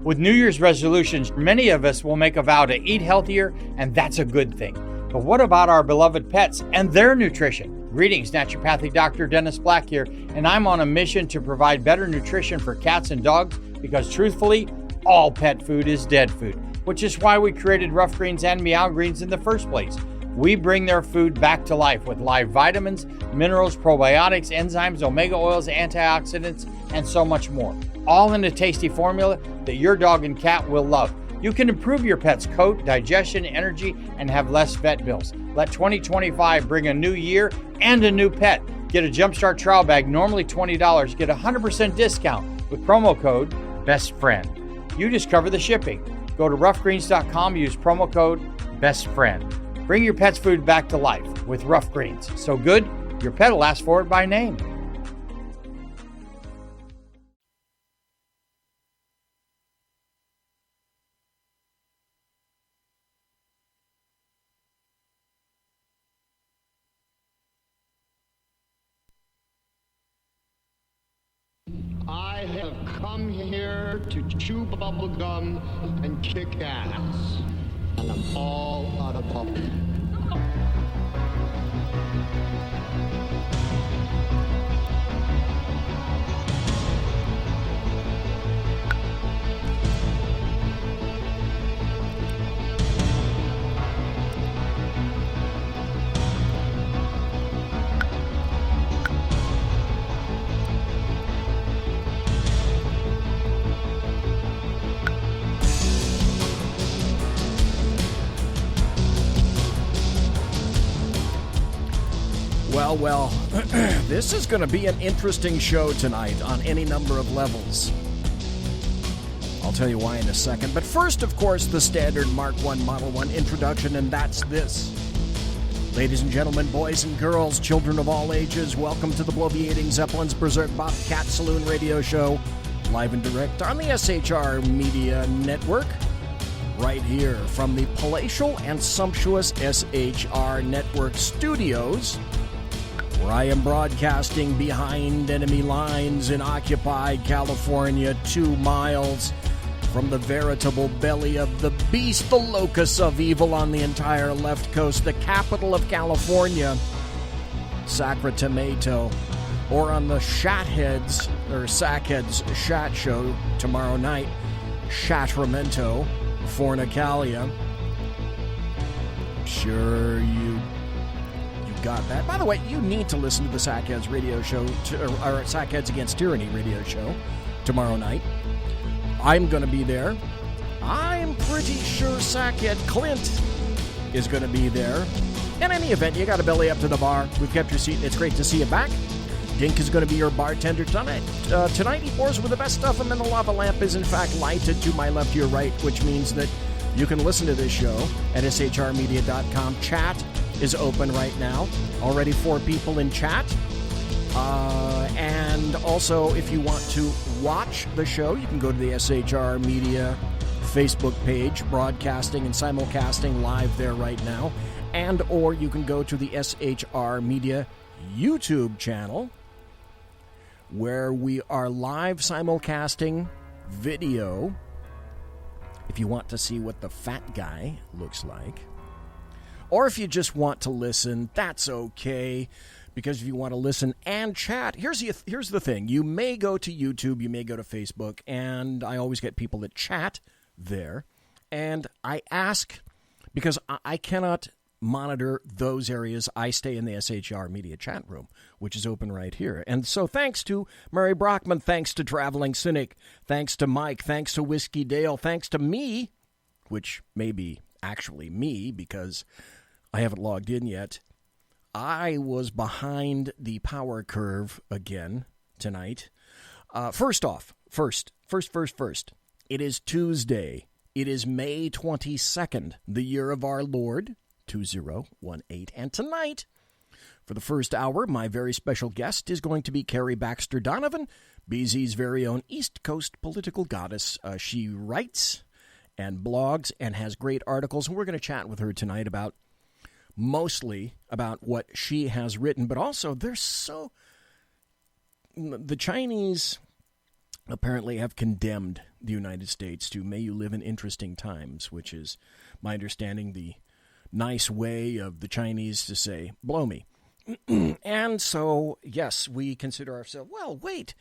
With New Year's resolutions, many of us will make a vow to eat healthier, and that's a good thing. But what about our beloved pets and their nutrition? Greetings, Naturopathic Dr. Dennis Black here, and I'm on a mission to provide better nutrition for cats and dogs because truthfully, all pet food is dead food, which is why we created Rough Greens and Meow Greens in the first place. We bring their food back to life with live vitamins, minerals, probiotics, enzymes, omega oils, antioxidants, and so much more. All in a tasty formula that your dog and cat will love. You can improve your pet's coat, digestion, energy, and have less vet bills. Let 2025 bring a new year and a new pet. Get a Jumpstart trial bag, normally $20. Get a 100% discount with promo code BESTFRIEND. You just cover the shipping. Go to roughgreens.com, use promo code BESTFRIEND. Bring your pet's food back to life with Rough Greens. So good, your pet will ask for it by name. I have come here to chew bubble gum and kick ass. And I'm all out of bubble. Well, this is going to be an interesting show tonight on any number of levels. I'll tell you why in a second. But first, of course, the standard Mark 1 Model 1 introduction, and that's this. Ladies and gentlemen, boys and girls, children of all ages, welcome to the bloviating Zeppelin's Berserk Bobcat Saloon radio show, live and direct on the SHR Media Network, right here from the palatial and sumptuous SHR Network studios, where I am broadcasting behind enemy lines in occupied California, 2 miles from the veritable belly of the beast, the locus of evil on the entire left coast, the capital of California, Sacramento, or on the Sackheads Shat Show tomorrow night, Sacramento, Fornicalia. Sure you got that. By the way, you need to listen to the Sackheads radio show, or Sackheads Against Tyranny radio show tomorrow night. I'm going to be there. I'm pretty sure Sackhead Clint is going to be there. In any event, you got to belly up to the bar. We've kept your seat. It's great to see you back. Dink is going to be your bartender tonight. Tonight he pours with the best stuff, and then the lava lamp is in fact lighted to my left, your right, which means that you can listen to this show at shrmedia.com. Chat is open right now. Already 4 people in chat. And also, if you want to watch the show, you can go to the SHR Media Facebook page, broadcasting and simulcasting live there right now. And or you can go to the SHR Media YouTube channel, where we are live simulcasting video. If you want to see what the fat guy looks like. Or if you just want to listen, that's okay. Because if you want to listen and chat, here's the thing. You may go to YouTube, you may go to Facebook, and I always get people that chat there. And I ask, because I cannot monitor those areas, I stay in the SHR Media chat room, which is open right here. And so thanks to Murray Brockman, thanks to Traveling Cynic, thanks to Mike, thanks to Whiskey Dale, thanks to me, which may be actually me because I haven't logged in yet. I was behind the power curve again tonight. First. It is Tuesday. It is May 22nd, the year of our Lord, 2018. And tonight, for the first hour, my very special guest is going to be Carrie Baxter Donovan, BZ's very own East Coast political goddess. She writes and blogs and has great articles, and we're going to chat with her tonight about mostly about what she has written, but also the Chinese apparently have condemned the United States to "May you live in interesting times," which is, my understanding, the nice way of the Chinese to say, blow me. And so, yes, we consider ourselves, well, wait.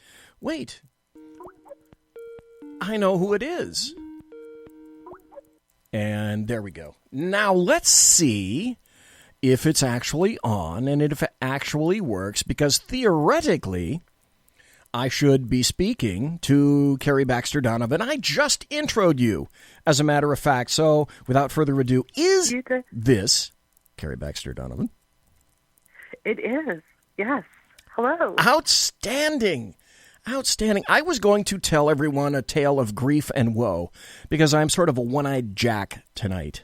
I know who it is. And there we go. Now let's see if it's actually on and if it actually works, because theoretically I should be speaking to Carrie Baxter Donovan. I just introed you, as a matter of fact. So without further ado, is this Carrie Baxter Donovan? It is. Yes. Hello. Outstanding. I was going to tell everyone a tale of grief and woe because I'm sort of a one-eyed Jack tonight.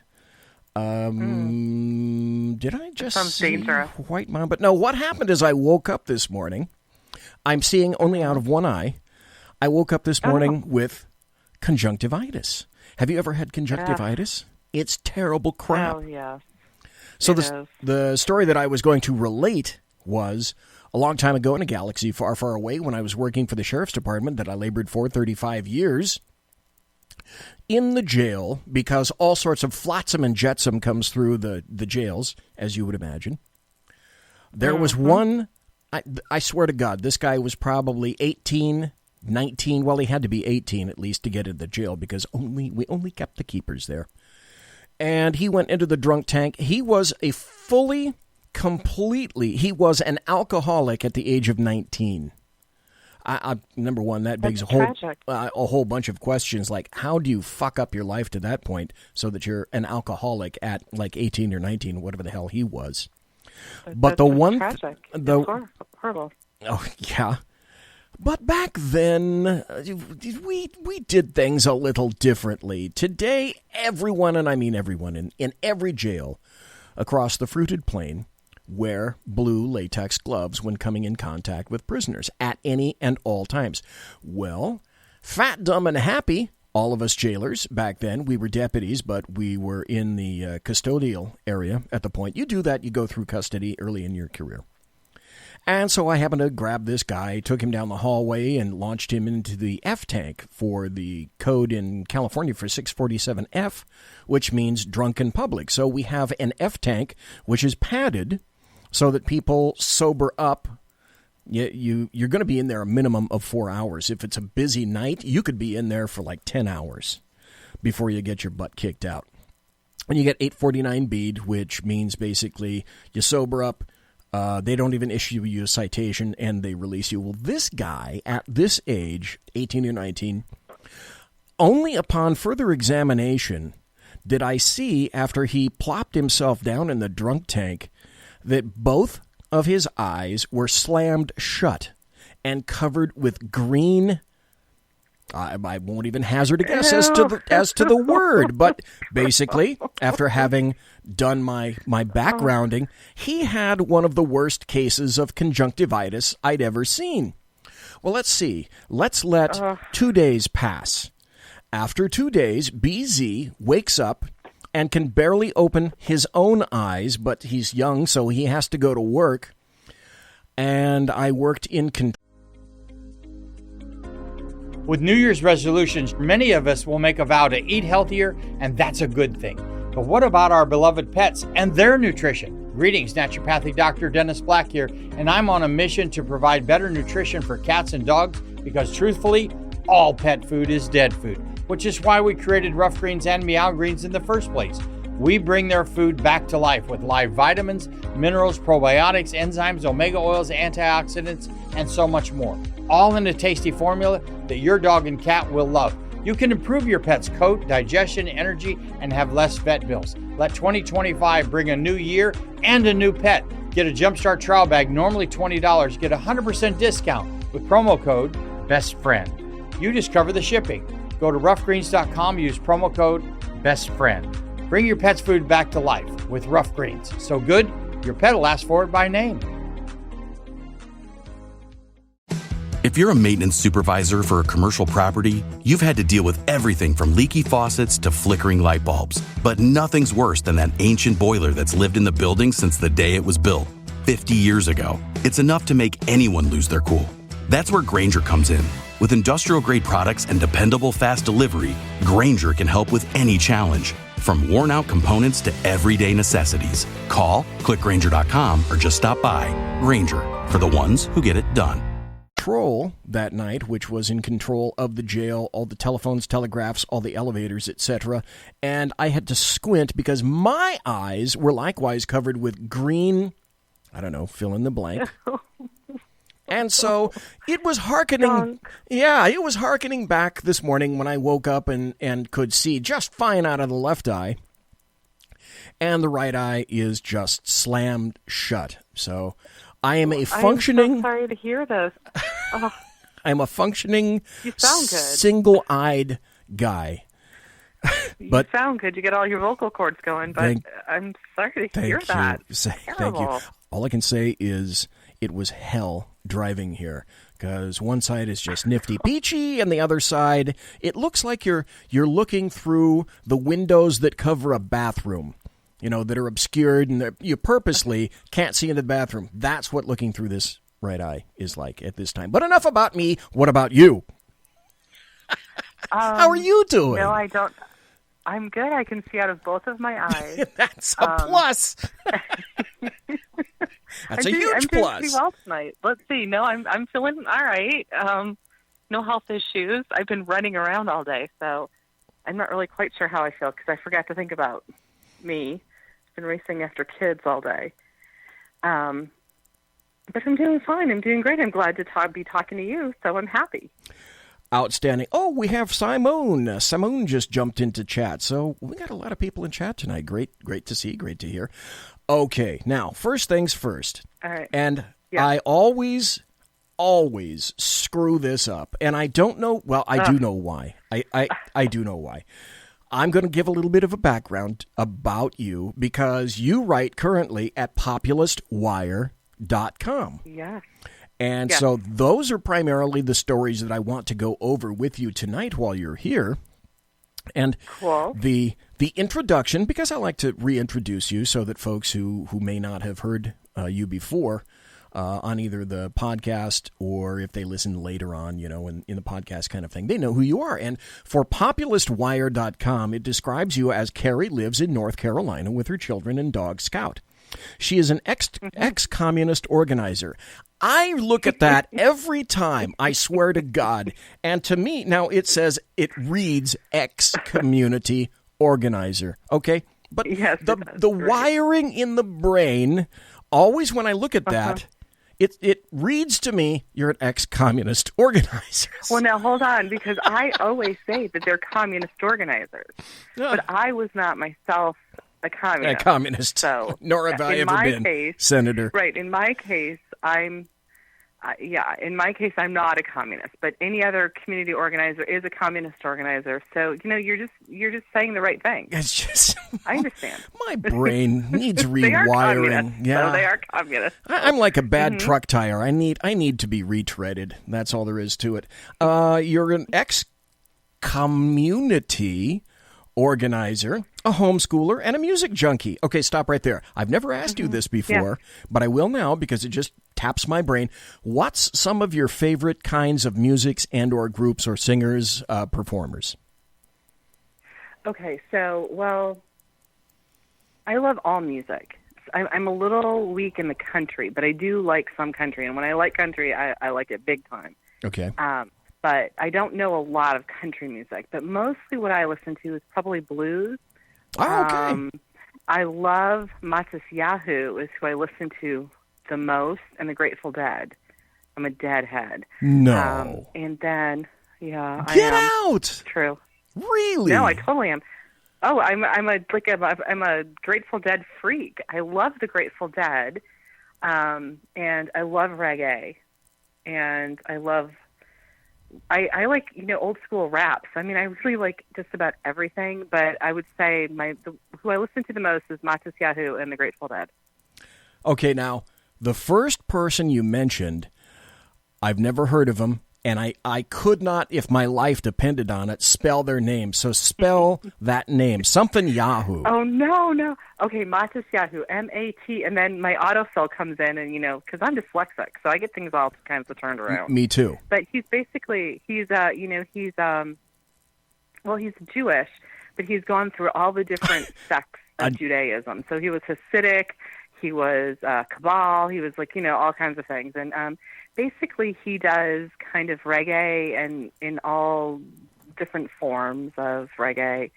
Did I just see White Mom? But no, what happened is I woke up this morning. I'm seeing only out of one eye. I woke up this morning with conjunctivitis. Have you ever had conjunctivitis? Yeah. It's terrible crap. Oh, yeah. So the story that I was going to relate was a long time ago in a galaxy far, far away when I was working for the sheriff's department that I labored for 35 years in the jail because all sorts of flotsam and jetsam comes through the jails, as you would imagine. There was one, I swear to God, this guy was probably 18, 19. Well, he had to be 18 at least to get into the jail because we only kept the keepers there. And he went into the drunk tank. He was he was an alcoholic at the age of 19. Number one, that begs a whole bunch of questions, like how do you fuck up your life to that point so that you're an alcoholic at like 18 or 19, whatever the hell he was. But horrible. Oh, yeah. But back then, we did things a little differently. Today, everyone, and I mean everyone, in every jail across the fruited plain wear blue latex gloves when coming in contact with prisoners at any and all times. Well, fat, dumb, and happy, all of us jailers back then, we were deputies, but we were in the custodial area at the point. You do that, you go through custody early in your career. And so I happened to grab this guy, took him down the hallway, and launched him into the F-tank for the code in California for 647F, which means drunk in public. So we have an F-tank, which is padded so that people sober up. You're going to be in there a minimum of 4 hours. If it's a busy night, you could be in there for like 10 hours before you get your butt kicked out. And you get 849 bead, which means basically you sober up. They don't even issue you a citation, and they release you. Well, this guy, at this age, 18 or 19, only upon further examination did I see, after he plopped himself down in the drunk tank, that both of his eyes were slammed shut and covered with green. I won't even hazard a guess as to the word, but basically, after having done my backgrounding, he had one of the worst cases of conjunctivitis I'd ever seen. Well, let's see. Let's let 2 days pass. After 2 days, BZ wakes up and can barely open his own eyes, but he's young, so he has to go to work. And I worked in With New Year's resolutions, many of us will make a vow to eat healthier, and that's a good thing. But what about our beloved pets and their nutrition? Greetings, naturopathic Dr. Dennis Black here, and I'm on a mission to provide better nutrition for cats and dogs because truthfully, all pet food is dead food, which is why we created Rough Greens and Meow Greens in the first place. We bring their food back to life with live vitamins, minerals, probiotics, enzymes, omega oils, antioxidants, and so much more. All in a tasty formula that your dog and cat will love. You can improve your pet's coat, digestion, energy, and have less vet bills. Let 2025 bring a new year and a new pet. Get a Jumpstart trial bag, normally $20. Get a 100% discount with promo code BESTFRIEND. You discover the shipping. Go to roughgreens.com, use promo code BESTFRIEND. Bring your pet's food back to life with Rough Greens. So good, your pet will ask for it by name. If you're a maintenance supervisor for a commercial property, you've had to deal with everything from leaky faucets to flickering light bulbs. But nothing's worse than that ancient boiler that's lived in the building since the day it was built, 50 years ago. It's enough to make anyone lose their cool. That's where Grainger comes in. With industrial-grade products and dependable fast delivery, Grainger can help with any challenge. From worn-out components to everyday necessities. Call, click Grainger.com, or just stop by. Grainger, for the ones who get it done. Patrol that night, which was in control of the jail, all the telephones, telegraphs, all the elevators, etc. And I had to squint because my eyes were likewise covered with green, I don't know, fill in the blank. And so it was hearkening. Yeah, it was hearkening back this morning when I woke up and could see just fine out of the left eye. And the right eye is just slammed shut. So I am a functioning... I'm so sorry to hear this. Oh, I'm a functioning, you sound good. Single-eyed guy. You sound good. You get all your vocal cords going, but I'm sorry to hear that. Thank you. All I can say is it was hell driving here, because one side is just nifty peachy, and the other side, it looks like you're looking through the windows that cover a bathroom, that are obscured, and you purposely can't see into the bathroom. That's what looking through this right eye is like at this time. But enough about me. What about you? How are you doing? No, I don't. I'm good. I can see out of both of my eyes. That's a plus. That's a huge plus. I'm doing pretty well tonight. Let's see. No, I'm feeling all right. No health issues. I've been running around all day, so I'm not really quite sure how I feel because I forgot to think about me. I've been racing after kids all day. But I'm doing fine. I'm doing great. I'm glad to be talking to you, so I'm happy. Outstanding. Oh, we have Simone. Simone just jumped into chat, so we got a lot of people in chat tonight. Great to see, great to hear. Okay, now, first things first. All right. And I always screw this up, and I don't know, well, I do know why. I do know why. I'm going to give a little bit of a background about you, because you write currently at populistwire.com. Yes. And so those are primarily the stories that I want to go over with you tonight while you're here. And cool. The introduction, because I like to reintroduce you so that folks who may not have heard you before on either the podcast or if they listen later on, in the podcast kind of thing, they know who you are. And for populistwire.com, it describes you as Carrie lives in North Carolina with her children and dog Scout. She is an ex-communist organizer. I look at that every time, I swear to God. And to me, now it says, it reads ex-community organizer. Okay? But yes, the wiring in the brain, always when I look at that, it reads to me, you're an ex-communist organizer. Well, now hold on, because I always say that they're communist organizers. But I was not myself a communist. So, nor have I ever been, Senator. Right. In my case, I'm not a communist, but any other community organizer is a communist organizer. So, you're just saying the right thing. It's just, I understand. My brain needs rewiring. So they are communists. I'm like a bad truck tire. I need to be retreaded. That's all there is to it. You're an ex-community organizer, a homeschooler, and a music junkie. Okay, stop right there. I've never asked you this before, but I will now because it just taps my brain. What's some of your favorite kinds of musics and or groups or singers, performers? Okay, so, well, I love all music. I'm a little weak in the country, but I do like some country. And when I like country, I like it big time. Okay. But I don't know a lot of country music. But mostly what I listen to is probably blues. Oh, okay. I love Matis Yahoo is who I listen to the most, and the Grateful Dead. I'm a Deadhead. No. And then, yeah, Get I am. out! True. Really? No, I totally am. Oh, I'm a Grateful Dead freak. I love the Grateful Dead, and I love reggae, and I like old school raps. I mean, I really like just about everything, but I would say who I listen to the most is Matis Yahoo and the Grateful Dead. Okay, now the first person you mentioned, I've never heard of him, and I could not, if my life depended on it, spell their name. So spell that name. Something Yahoo. Oh, no. Okay, Matas Yahoo, M-A-T, and then my autofill comes in, and, because I'm dyslexic, so I get things all kinds of turned around. Me too. But he's basically, he's Jewish, but he's gone through all the different sects of Judaism. So he was Hasidic, he was Kabbalah, he was all kinds of things. And basically he does kind of reggae and in all different forms of reggae,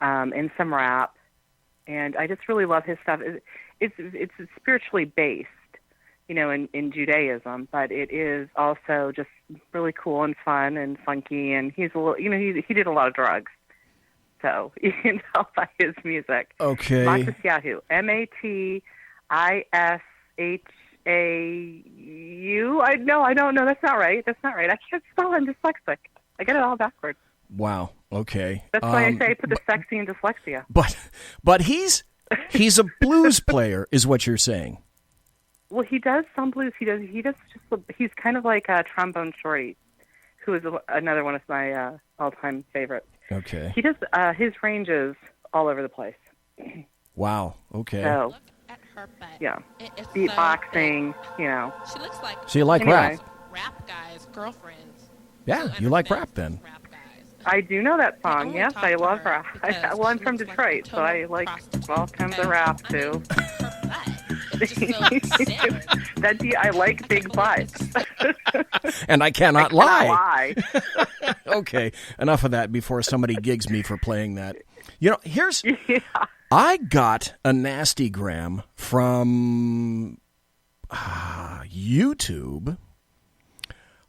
and some rap. And I just really love his stuff. It's spiritually based, in Judaism, but it is also just really cool and fun and funky. And he's a little, he did a lot of drugs. So you can tell by his music. Okay. Matas Yahoo, Matishahu. No, I don't know. That's not right. I can't spell. I'm dyslexic. I get it all backwards. Wow. Okay. That's why I say put the sexy in dyslexia. But he's a blues player, is what you're saying. Well, he does some blues. He's kind of like a Trombone Shorty, who is another one of my all-time favorites. Okay. He does his range is all over the place. Wow. Okay. So, Look at her butt. yeah, It's beatboxing. She looks like So you like Anyway. rap? guys' girlfriends. Yeah, you like rap then. Rap guys. I do know that I song. wanna Yes, talk I to love her rap. because Well, I'm she from looks like Detroit, a so I total like prostitute. all kinds of And, rap I mean, too. her butt. It's just so savage. I like big butts. And I cannot lie. Lie. Okay, enough of that before somebody gigs me for playing that. Here's... Yeah. I got a nastygram from YouTube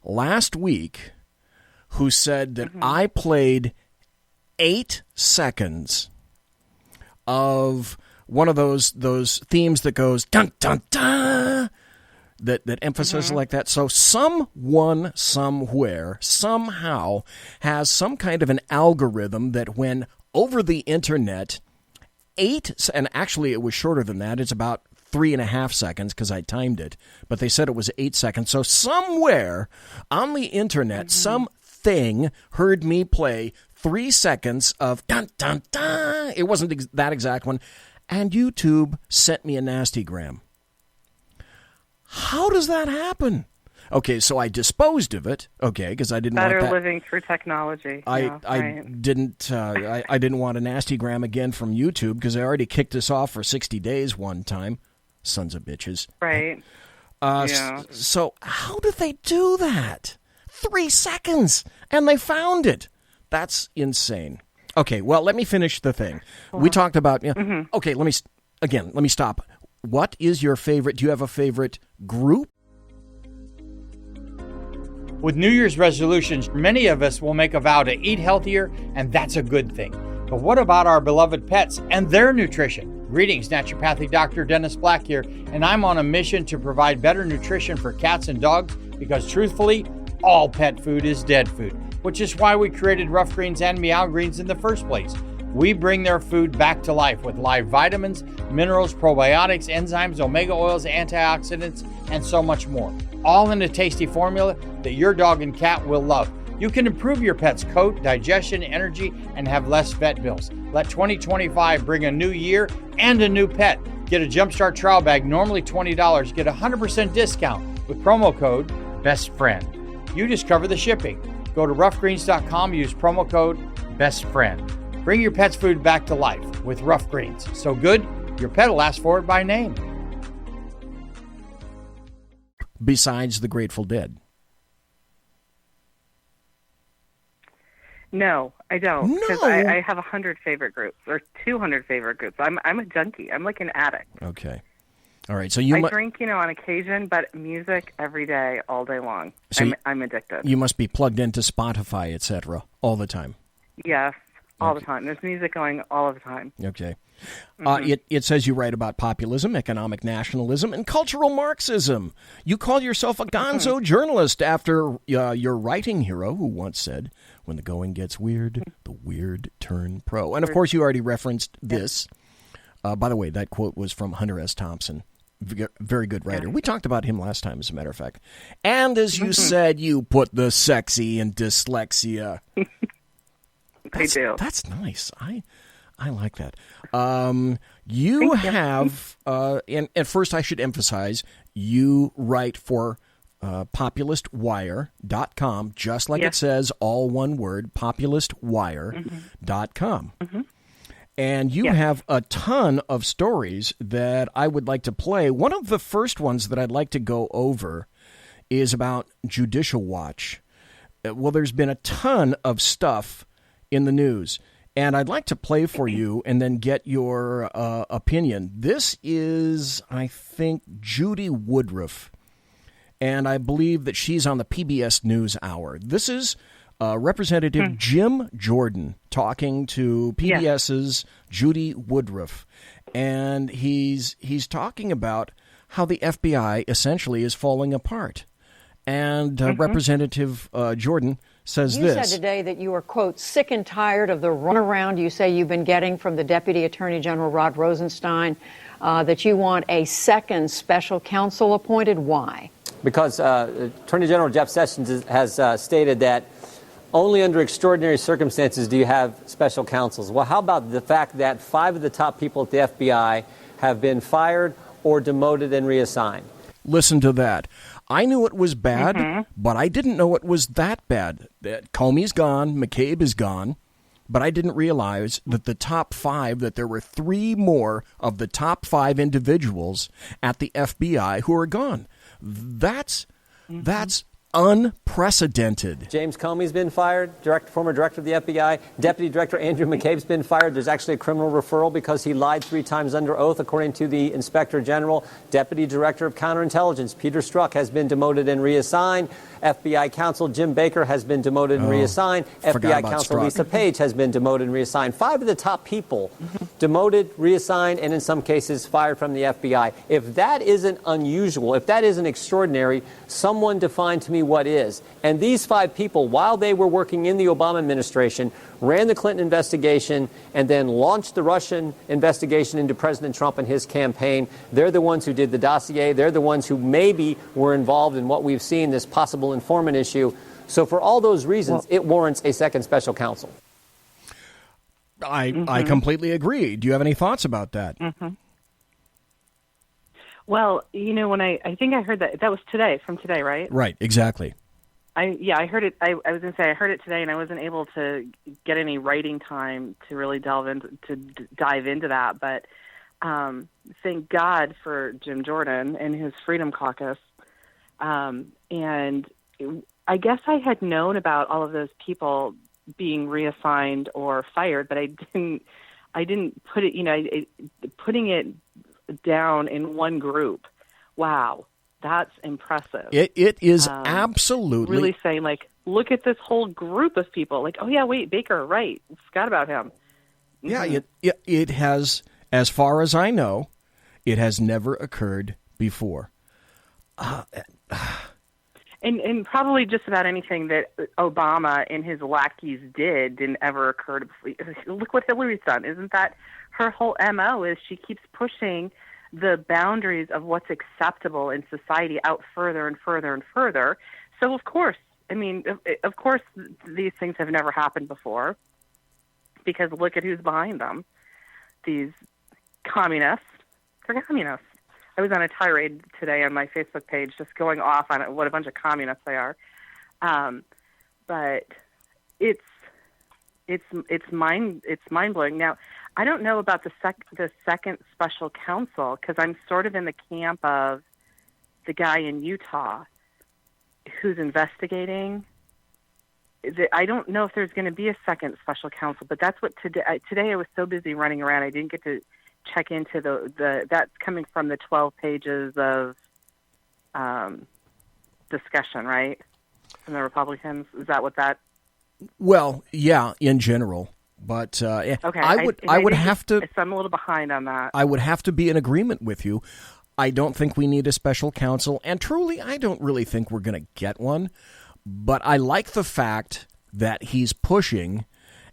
last week who said that I played 8 seconds of one of those themes that goes dun dun dun, that emphasis like that. So someone somewhere somehow has some kind of an algorithm that when over the internet 8, and actually it was shorter than that. It's about 3.5 seconds because I timed it, but they said it was 8 seconds. So somewhere on the internet, something heard me play 3 seconds of dun dun dun. It wasn't that exact one, and YouTube sent me a nastygram. How does that happen? Okay, so I disposed of it. Okay, because I didn't want that. Better living through technology. I didn't want a nastygram again from YouTube because they already kicked us off for 60 days one time. Sons of bitches. Right. So how did they do that? 3 seconds, and they found it. That's insane. Okay, well, let me finish the thing. We talked about... Okay, let me stop. What is your favorite... Do you have a favorite group? With New Year's resolutions, many of us will make a vow to eat healthier, and that's a good thing. But what about our beloved pets and their nutrition? Greetings, Naturopathic Dr. Dennis Black here, and I'm on a mission to provide better nutrition for cats and dogs because truthfully, all pet food is dead food, which is why we created Rough Greens and Meow Greens in the first place. We bring their food back to life with live vitamins, minerals, probiotics, enzymes, omega oils, antioxidants, and so much more. All in a tasty formula that your dog and cat will love. You can improve your pet's coat, digestion, energy, and have less vet bills. Let 2025 bring a new year and a new pet. Get a Jumpstart trial bag, normally $20. Get a 100% discount with promo code BESTFRIEND. You just cover the shipping. Go to roughgreens.com, use promo code BESTFRIEND. Bring your pet's food back to life with Rough Greens. So good, your pet will ask for it by name. Besides the Grateful Dead? No, I don't. No. Because I have 100 favorite groups or 200 favorite groups. I'm a junkie. I'm like an addict. Okay. All right. So I drink, on occasion, but music every day, all day long. So I'm addicted. You must be plugged into Spotify, etc., all the time. Yes, all the time. There's music going all of the time. Okay. It says you write about populism, economic nationalism, and cultural Marxism. You call yourself a gonzo journalist after your writing hero who once said, when the going gets weird, the weird turn pro. And, of course, you already referenced this. By the way, that quote was from Hunter S. Thompson. Very good writer. We talked about him last time, as a matter of fact. And as you said, you put the sexy in dyslexia. I do. That's nice. I like that. You have, and first I should emphasize, you write for populistwire.com, just like it says, all one word, populistwire.com. And you have a ton of stories that I would like to play. One of the first ones that I'd like to go over is about Judicial Watch. Well, there's been a ton of stuff in the news, and I'd like to play for you and then get your opinion. This is, I think, Judy Woodruff, and I believe that she's on the PBS NewsHour. This is Representative Jim Jordan talking to PBS's Judy Woodruff, and he's talking about how the FBI essentially is falling apart. And Representative Jordan says you this. You said today that you are, quote, sick and tired of the runaround you say you've been getting from the Deputy Attorney General Rod Rosenstein, that you want a second special counsel appointed. Why? Because Attorney General Jeff Sessions has stated that only under extraordinary circumstances do you have special counsels. Well, how about the fact that 5 of the top people at the FBI have been fired or demoted and reassigned? Listen to that. I knew it was bad, but I didn't know it was that bad. Comey's gone, McCabe is gone, but I didn't realize that the top 5, that there were 3 more of the top 5 individuals at the FBI who are gone. That's unprecedented. James Comey's been fired, former director of the FBI. Deputy Director Andrew McCabe's been fired. There's actually a criminal referral because he lied 3 times under oath, according to the Inspector General. Deputy Director of Counterintelligence Peter Strzok has been demoted and reassigned. FBI counsel Jim Baker has been demoted and reassigned. FBI counsel Strzok. Lisa Page has been demoted and reassigned. 5 of the top people demoted, reassigned, and in some cases fired from the FBI. If that isn't unusual, if that isn't extraordinary, someone define to me what is. And these 5 people, while they were working in the Obama administration, ran the Clinton investigation and then launched the Russian investigation into President Trump and his campaign. They're the ones who did the dossier. They're the ones who maybe were involved in what we've seen, this possible informant issue. So for all those reasons, it warrants a second special counsel. I completely agree. Do you have any thoughts about that? Well, you know, when I think I heard that was from today, right? Right, exactly. I heard it. I was going to say I heard it today, and I wasn't able to get any writing time to really dive into that. But thank God for Jim Jordan and his Freedom Caucus. And I guess I had known about all of those people being reassigned or fired, but I didn't put it. Putting it down in one group. Wow. That's impressive. It is absolutely. Really saying, like, look at this whole group of people. Like, oh, yeah, wait, Baker, right. Forgot about him. Yeah, it has, as far as I know, it has never occurred before. And probably just about anything that Obama and his lackeys didn't ever occur before. Look what Hillary's done. Isn't that her whole MO is she keeps pushing the boundaries of what's acceptable in society out further and further and further. So, of course, these things have never happened before because look at who's behind them. These communists. They're communists. I was on a tirade today on my Facebook page just going off on what a bunch of communists they are. But it's mind-blowing. Now, I don't know about the second special counsel because I'm sort of in the camp of the guy in Utah who's investigating. I don't know if there's going to be a second special counsel, but that's what today I was so busy running around I didn't get to check into the that's coming from the 12 pages of discussion, right? From the Republicans. Is that what that? Well, yeah, in general. But okay, I would have to. So I'm a little behind on that. I would have to be in agreement with you. I don't think we need a special counsel, and truly, I don't really think we're going to get one. But I like the fact that he's pushing,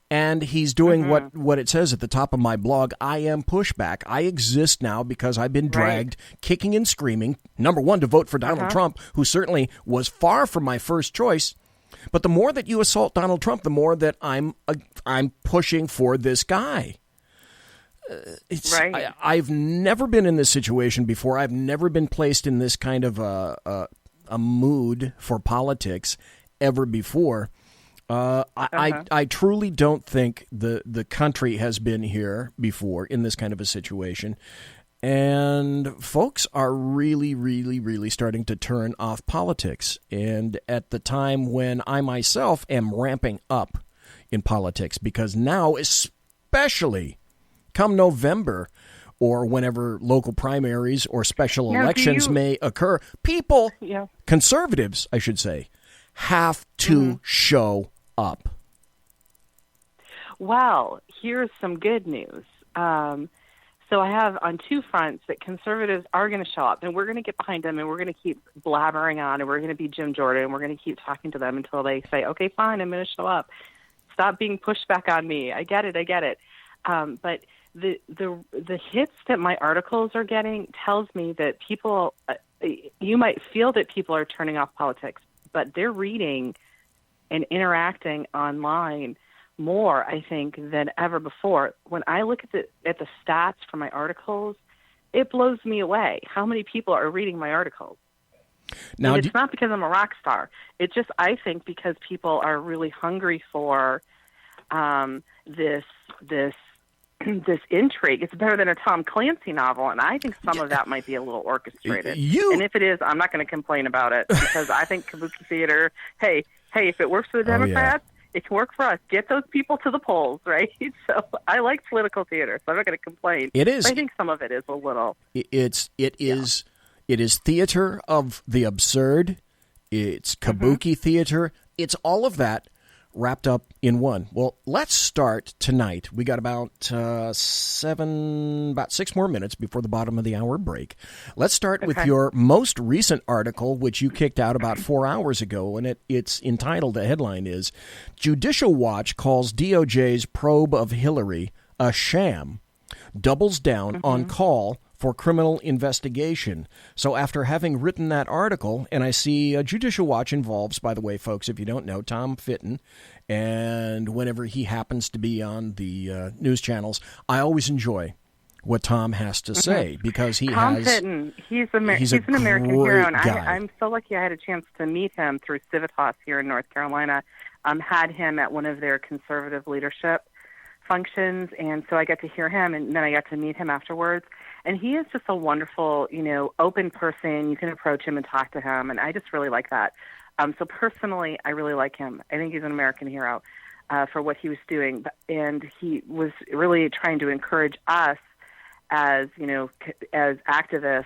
And he's doing what it says at the top of my blog, I am pushback. I exist now because I've been dragged kicking and screaming, number one, to vote for Donald Trump, who certainly was far from my first choice. But the more that you assault Donald Trump, the more that I'm pushing for this guy. I've never been in this situation before. I've never been placed in this kind of a mood for politics ever before. I truly don't think the country has been here before in this kind of a situation. And folks are really, really, really starting to turn off politics. And at the time when I myself am ramping up in politics, because now, especially come November or whenever local primaries or special elections may occur, people, conservatives, I should say, have to show up. Well, here's some good news. So I have on two fronts that conservatives are going to show up, and we're going to get behind them, and we're going to keep blabbering on, and we're going to be Jim Jordan, and we're going to keep talking to them until they say, okay, fine, I'm going to show up. Stop being pushed back on me. I get it. But the hits that my articles are getting tells me that people, you might feel that people are turning off politics, but they're reading and interacting online more, I think, than ever before. When I look at the stats for my articles, it blows me away how many people are reading my articles. Now, and it's not because I'm a rock star. It's just, I think, because people are really hungry for this intrigue. It's better than a Tom Clancy novel, and I think some of that might be a little orchestrated. And if it is, I'm not going to complain about it, because I think kabuki theater, hey, if it works for the Democrats, it can work for us. Get those people to the polls, right? So I like political theater, so I'm not going to complain. It is. But I think some of it is a little. It is theater of the absurd. It's kabuki theater. It's all of that wrapped up in one. Well, let's start tonight. We got about 6 more minutes before the bottom of the hour break. Let's start with your most recent article, which you kicked out about 4 hours ago, and it's entitled, the headline is, Judicial Watch Calls DOJ's Probe of Hillary a Sham, Doubles Down on Call for Criminal Investigation. So after having written that article, and I see Judicial Watch involves, by the way, folks, if you don't know, Tom Fitton, and whenever he happens to be on the news channels, I always enjoy what Tom has to say, because Tom Fitton, he's an American hero, and I'm so lucky I had a chance to meet him through Civitas here in North Carolina. Had him at one of their conservative leadership functions, and so I got to hear him, and then I got to meet him afterwards. And he is just a wonderful, open person. You can approach him and talk to him, and I just really like that. So personally, I really like him. I think he's an American hero for what he was doing, and he was really trying to encourage us as activists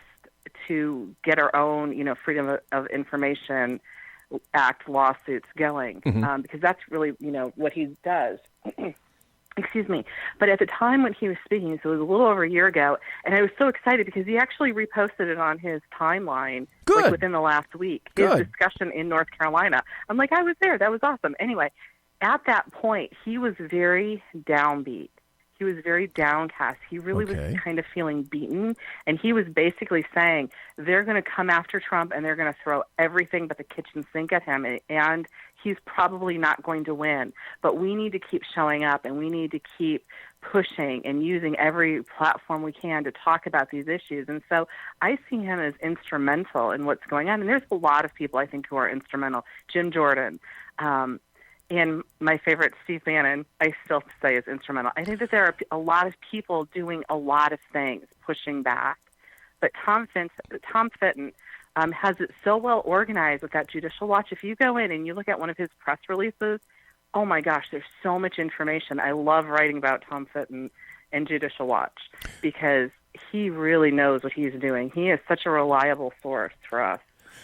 to get our own, Freedom of Information Act lawsuits going, because that's really, what he does. Excuse me. But at the time when he was speaking, so it was a little over a year ago, and I was so excited because he actually reposted it on his timeline within the last week, his discussion in North Carolina. I'm like, I was there. That was awesome. Anyway, at that point, he was very downbeat. He was very downcast. He really was kind of feeling beaten, and he was basically saying they're going to come after Trump and they're going to throw everything but the kitchen sink at him, and he's probably not going to win. But we need to keep showing up, and we need to keep pushing and using every platform we can to talk about these issues. And so I see him as instrumental in what's going on, and there's a lot of people I think who are instrumental. Jim Jordan, and my favorite, Steve Bannon, I still say is instrumental. I think that there are a lot of people doing a lot of things, pushing back. But Tom Fitton has it so well organized with that Judicial Watch. If you go in and you look at one of his press releases, oh my gosh, there's so much information. I love writing about Tom Fitton and Judicial Watch because he really knows what he's doing. He is such a reliable source for us.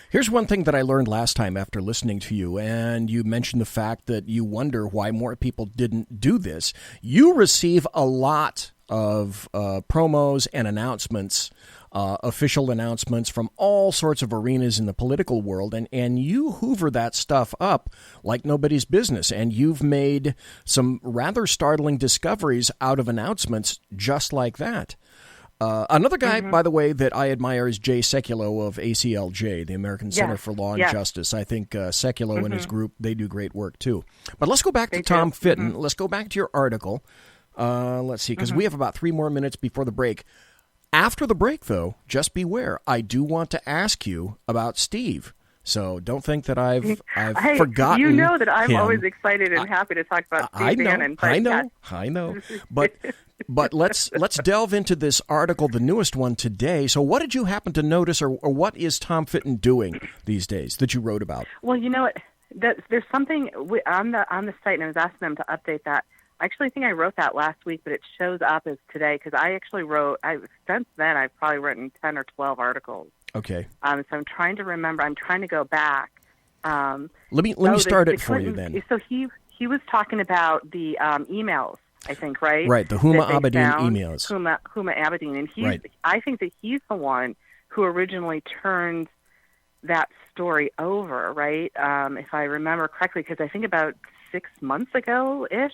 Here's one thing that I learned last time after listening to you, and you mentioned the fact that you wonder why more people didn't do this. You receive a lot of promos and announcements, official announcements from all sorts of arenas in the political world, and you hoover that stuff up like nobody's business, and you've made some rather startling discoveries out of announcements just like that. Another guy, by the way, that I admire is Jay Sekulow of ACLJ, the American Center for Law and Justice. I think Sekulow and his group, they do great work, too. But let's go back to Tom Fitton. Let's go back to your article. Let's see, because we have about 3 more minutes before the break. After the break, though, just beware. I do want to ask you about Steve. So don't think that I've forgotten. You know that I'm him. always excited and happy to talk about Steve Bannon. I know. But let's delve into this article, the newest one today. So what did you happen to notice, or what is Tom Fitton doing these days that you wrote about? Well, you know what? There's something on the site, and I was asking them to update that. I actually think I wrote that last week, but it shows up as today because I actually wrote. Since then, I've probably written 10 or 12 articles. Okay. So I'm trying to remember. I'm trying to go back. Let me start it for you then. So he was talking about the emails, I think, right? Right, the Huma Abedin emails. Huma Abedin, and I think that he's the one who originally turned that story over, right? If I remember correctly, because I think about 6 months ago-ish,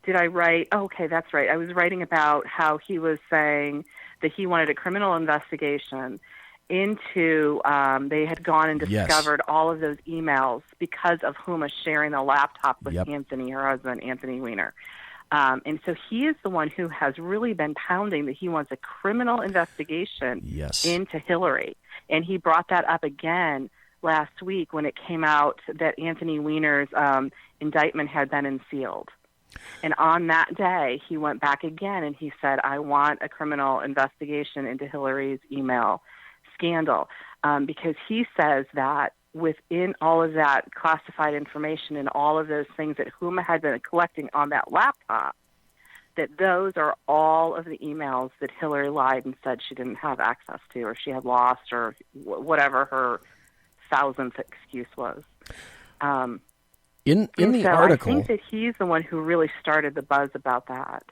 did I write? Oh, okay, that's right. I was writing about how he was saying that he wanted a criminal investigation into, they had gone and discovered all of those emails because of Huma sharing a laptop with Anthony, her husband, Anthony Weiner. And so he is the one who has really been pounding that he wants a criminal investigation into Hillary. And he brought that up again last week when it came out that Anthony Weiner's indictment had been unsealed. And on that day, he went back again and he said, I want a criminal investigation into Hillary's email scandal, because he says that within all of that classified information and all of those things that Huma had been collecting on that laptop, that those are all of the emails that Hillary lied and said she didn't have access to, or she had lost, or whatever her 1000th excuse was. In the article, I think that he's the one who really started the buzz about that.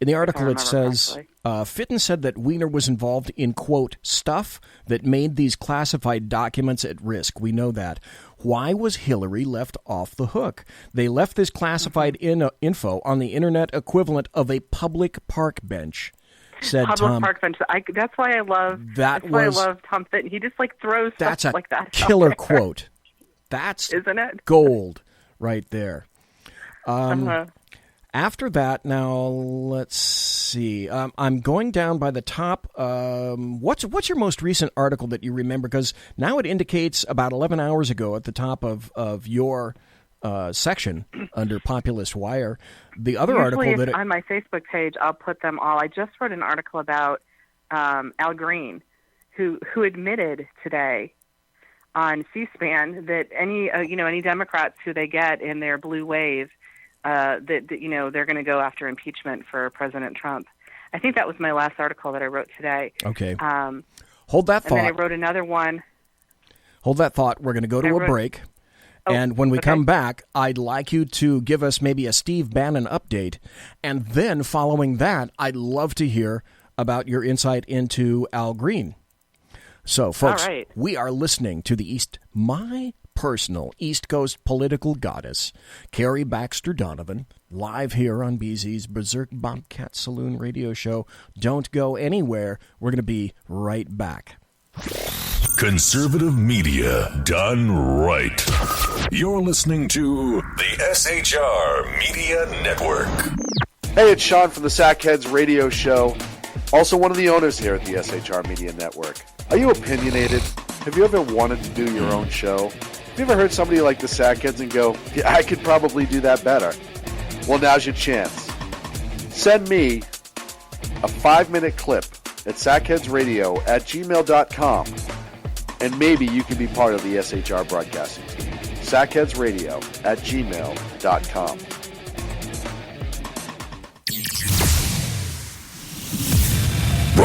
In the article, it says, Fitton said that Weiner was involved in, quote, stuff that made these classified documents at risk. We know that. Why was Hillary left off the hook? They left this classified info on the Internet equivalent of a public park bench, said Tom. Park bench. That's why I love I love Tom Fitton. He just throws stuff like that. That's a killer quote. That's Isn't it? Gold. Right there. After that, now let's see. I'm going down by the top. What's your most recent article that you remember? Because now it indicates about 11 hours ago at the top of your section under Populist Wire. The other article that on my Facebook page, I'll put them all. I just wrote an article about Al Green, who admitted today on C-SPAN that any Democrats who they get in their blue wave, that they're going to go after impeachment for President Trump. I think that was my last article that I wrote today. Okay. Hold that thought. And then I wrote another one. Hold that thought. We're going to go to a break. And when we come back, I'd like you to give us maybe a Steve Bannon update. And then following that, I'd love to hear about your insight into Al Green. So, folks, we are listening to my personal East Coast political goddess, Carrie Baxter Donovan, live here on BZ's Berserk Bobcat Saloon radio show. Don't go anywhere. We're going to be right back. Conservative media done right. You're listening to the SHR Media Network. Hey, it's Sean from the Sackheads radio show. Also one of the owners here at the SHR Media Network. Are you opinionated? Have you ever wanted to do your own show? Have you ever heard somebody like the Sackheads and go, yeah, I could probably do that better? Well, now's your chance. Send me a 5-minute clip at sackheadsradio@gmail.com, and maybe you can be part of the SHR broadcasting team. sackheadsradio@gmail.com.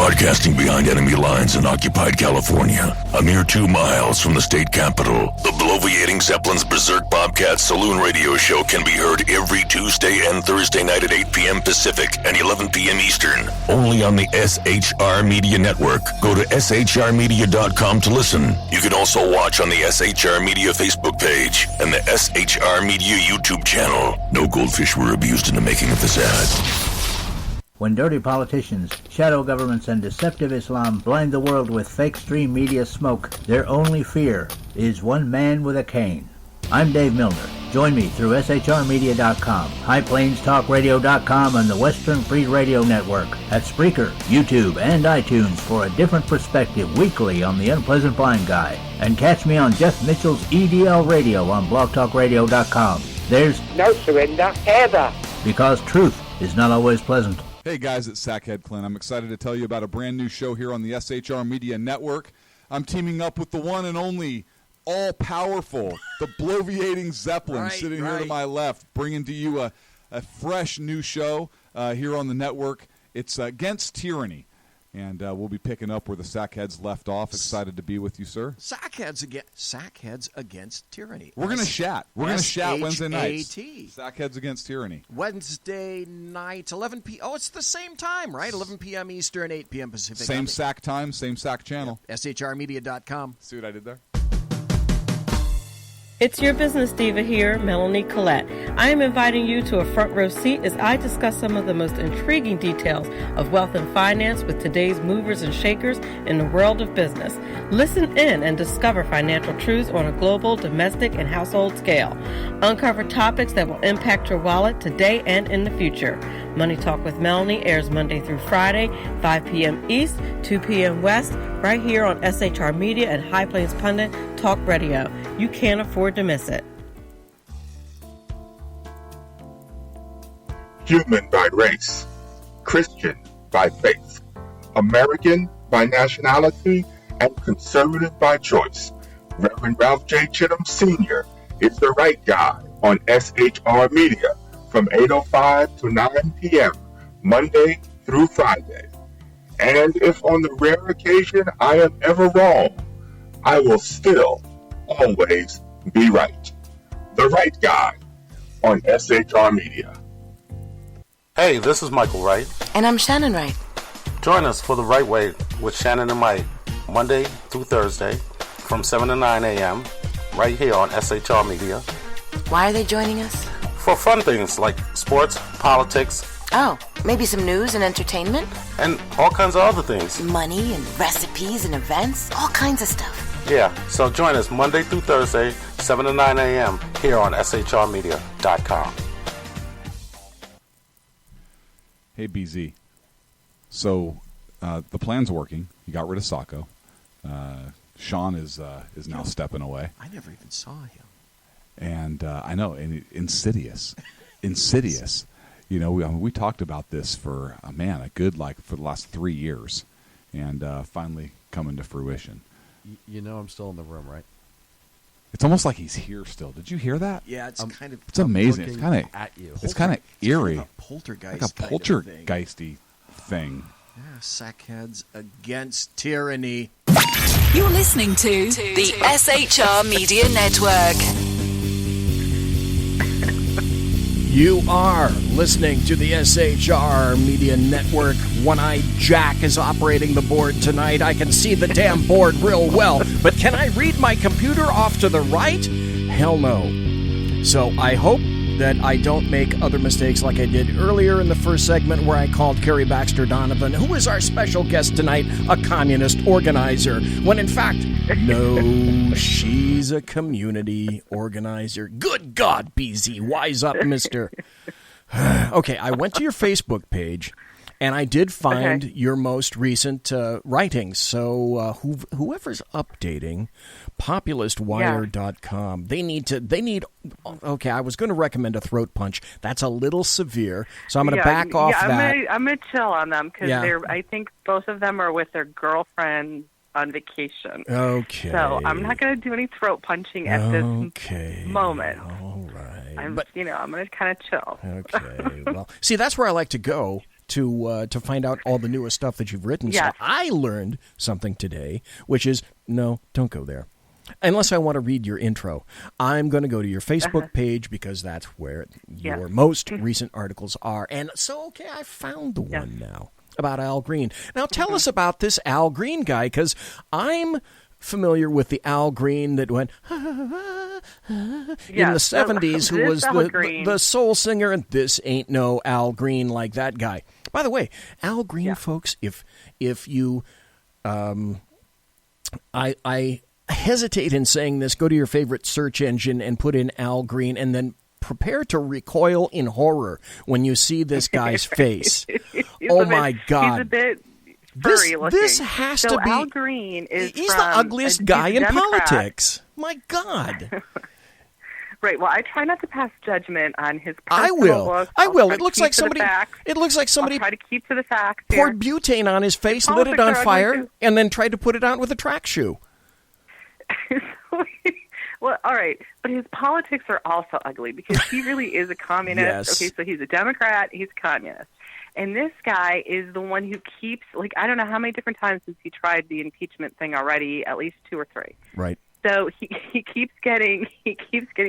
Broadcasting behind enemy lines in occupied California, a mere 2 miles from the state capital, the bloviating Zeppelin's Berserk Bobcat Saloon radio show can be heard every Tuesday and Thursday night at 8 p.m. Pacific and 11 p.m. Eastern, only on the SHR Media Network. Go to shrmedia.com to listen. You can also watch on the SHR Media Facebook page and the SHR Media YouTube channel. No goldfish were abused in the making of this ad. When dirty politicians, shadow governments, and deceptive Islam blind the world with fake stream media smoke, their only fear is one man with a cane. I'm Dave Milner. Join me through SHRmedia.com, HighPlainsTalkRadio.com, and the Western Free Radio Network at Spreaker, YouTube, and iTunes for a different perspective weekly on the Unpleasant Blind Guy. And catch me on Jeff Mitchell's EDL Radio on BlogTalkRadio.com. There's no surrender ever, because truth is not always pleasant. Hey guys, it's Sackhead Clint. I'm excited to tell you about a brand new show here on the SHR Media Network. I'm teaming up with the one and only all-powerful, the bloviating Zeppelin, sitting here to my left, bringing to you a fresh new show here on the network. It's Against Tyranny. And we'll be picking up where the Sackheads left off. Excited to be with you, sir. Sackheads Against Tyranny. We're going to chat. We're going to chat Wednesday nights. SHAT. Sackheads Against Tyranny. Wednesday night, 11 p.m. Oh, it's the same time, right? 11 p.m. Eastern, 8 p.m. Pacific. Same SAC time, same SAC channel. SHRmedia.com. See what I did there? It's your business diva here, Melanie Collette. I am inviting you to a front row seat as I discuss some of the most intriguing details of wealth and finance with today's movers and shakers in the world of business. Listen in and discover financial truths on a global, domestic, and household scale. Uncover topics that will impact your wallet today and in the future. Money Talk with Melanie airs Monday through Friday, 5 p.m. East, 2 p.m. West, right here on SHR Media and High Plains Pundit Talk Radio. You can't afford to miss it. Human by race, Christian by faith, American by nationality, and conservative by choice. Reverend Ralph J. Chittum Sr. is the right guy on SHR Media from 8:05 to 9 p.m. Monday through Friday. And if on the rare occasion I am ever wrong, I will still always be right. The right guy on SHR Media. Hey, this is Michael Wright. And I'm Shannon Wright. Join us for The Right Way with Shannon and Mike, Monday through Thursday from 7 to 9 a.m. right here on SHR Media. Why are they joining us? For fun things like sports, politics. Oh, maybe some news and entertainment? And all kinds of other things. Money and recipes and events, all kinds of stuff. Yeah, so join us Monday through Thursday, 7 to 9 a.m. here on shrmedia.com. Hey, BZ. So the plan's working. You got rid of Sacco. Sean is now stepping away. I never even saw him. And I know, and insidious. You know, we talked about this for for the last 3 years, and finally coming to fruition. You know, I'm still in the room, right? It's almost like he's here still. Did you hear that? Yeah, it's kind of. It's amazing. It's kind of at you. It's kind of eerie. Kind of a poltergeist. Like a poltergeisty thing. Yeah, Sackheads Against Tyranny. You're listening to the SHR Media Network. You are listening to the SHR Media Network. One-Eyed Jack is operating the board tonight. I can see the damn board real well, but can I read my computer off to the right? Hell no. So I hope that I don't make other mistakes like I did earlier in the first segment where I called Carrie Baxter Donovan, who is our special guest tonight, a communist organizer, when in fact, no, she's a community organizer. Good God, BZ, wise up, mister. Okay, I went to your Facebook page, and I did find your most recent writings. So whoever's updating populistwire.com, they need. Okay, I was going to recommend a throat punch. That's a little severe, so I'm going to back off that. I'm going to chill on them because I think both of them are with their girlfriend on vacation. Okay. So I'm not going to do any throat punching at this moment. All right. I'm going to kind of chill. Okay. Well, see, that's where I like to go to find out all the newest stuff that you've written. Yes. So I learned something today, which is, no, don't go there. Unless I want to read your intro. I'm going to go to your Facebook page because that's where your most recent articles are. And so, okay, I found the one now about Al Green. Now, tell us about this Al Green guy, because I'm familiar with the Al Green that went in the 70s, who was the soul singer, and this ain't no Al Green like that guy. By the way, Al Green, folks, if you, I hesitate in saying this, go to your favorite search engine and put in Al Green, and then prepare to recoil in horror when you see this guy's face. My God. He's a bit furry looking. This has to be... Al Green is He's the ugliest guy in politics. My God. Right. Well, I try not to pass judgment on his personal looks. I will. It looks like somebody... It looks like somebody... I'll try to keep to the facts poured butane on his face, lit it on fire, and then tried to put it out with a track shoe. Well, all right, but his politics are also ugly because he really is a communist. Yes. Okay, so he's a Democrat, he's a communist. And this guy is the one who keeps, like, I don't know how many different times since he tried the impeachment thing already, at least 2 or 3. Right. So he keeps getting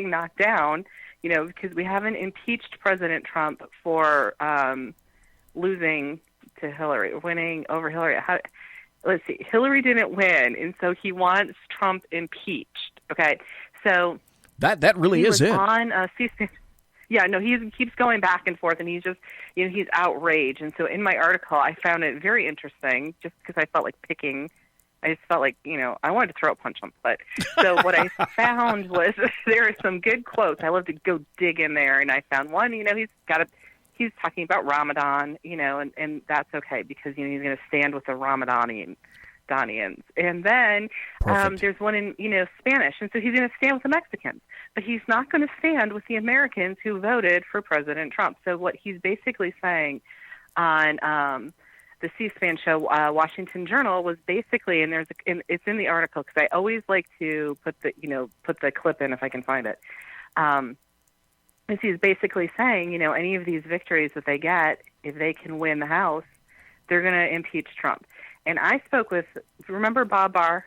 knocked down, you know, because we haven't impeached President Trump for losing to Hillary, winning over Hillary. Let's see, Hillary didn't win, and so he wants Trump impeached. Okay, so that really is it. On C-SPAN. Yeah, no, he keeps going back and forth, and he's just, you know, he's outraged. And so in my article, I found it very interesting, just because I felt like picking. I just felt like, you know, I wanted to throw a punch him. But so what I found was there are some good quotes. I love to go dig in there, and I found one. You know, he's talking about Ramadan, you know, and that's okay because, you know, he's going to stand with the Ramadanians. And then there's one in, you know, Spanish. And so he's going to stand with the Mexicans. But he's not going to stand with the Americans who voted for President Trump. So what he's basically saying on the C-SPAN show, Washington Journal, was basically, and it's in the article because I always like to put the clip in if I can find it. He's basically saying, you know, any of these victories that they get, if they can win the House, they're going to impeach Trump. And I spoke with, remember Bob Barr?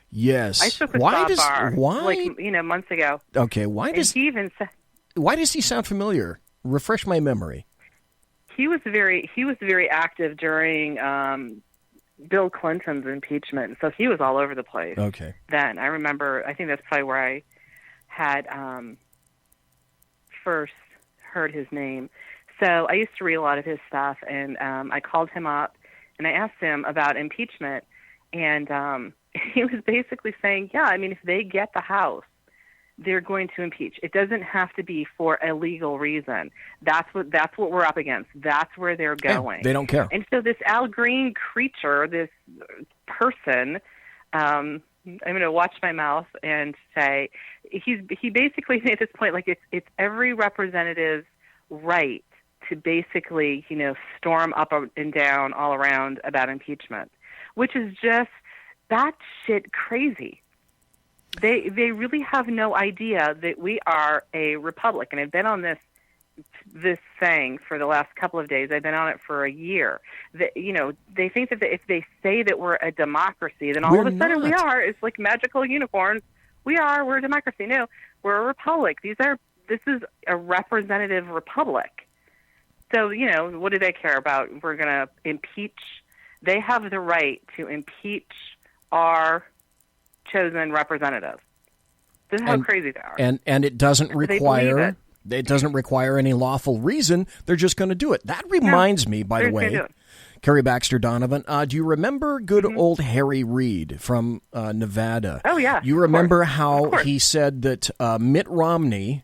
Yes. I spoke with Bob Barr, like, you know, months ago. Okay, why does he sound familiar? Refresh my memory. He was very active during Bill Clinton's impeachment, so he was all over the place. Okay. Then I remember, I think that's probably where I had first heard his name. So I used to read a lot of his stuff, and I called him up and I asked him about impeachment, and he was basically saying, yeah, I mean, if they get the House, they're going to impeach. It doesn't have to be for a legal reason. That's what we're up against. That's where they're going. Yeah, they don't care. And so this Al Green creature, this person, I'm going to watch my mouth and say he basically at this point, like, it's every representative's right to basically, you know, storm up and down all around about impeachment, which is just batshit crazy. They really have no idea that we are a republic, and I've been on this thing for the last couple of days. I've been on it for a year. You know, they think that if they say that we're a democracy, then all of a sudden we are. It's like magical unicorns. We're a democracy. No, we're a republic. This is a representative republic. So, you know, what do they care about? We're going to impeach. They have the right to impeach our chosen representative. This is how crazy they are. And it doesn't require any lawful reason. They're just going to do it. That reminds me, by the way, Carrie Baxter Donovan, do you remember good old Harry Reid from Nevada? Oh, yeah. You remember how he said that Mitt Romney,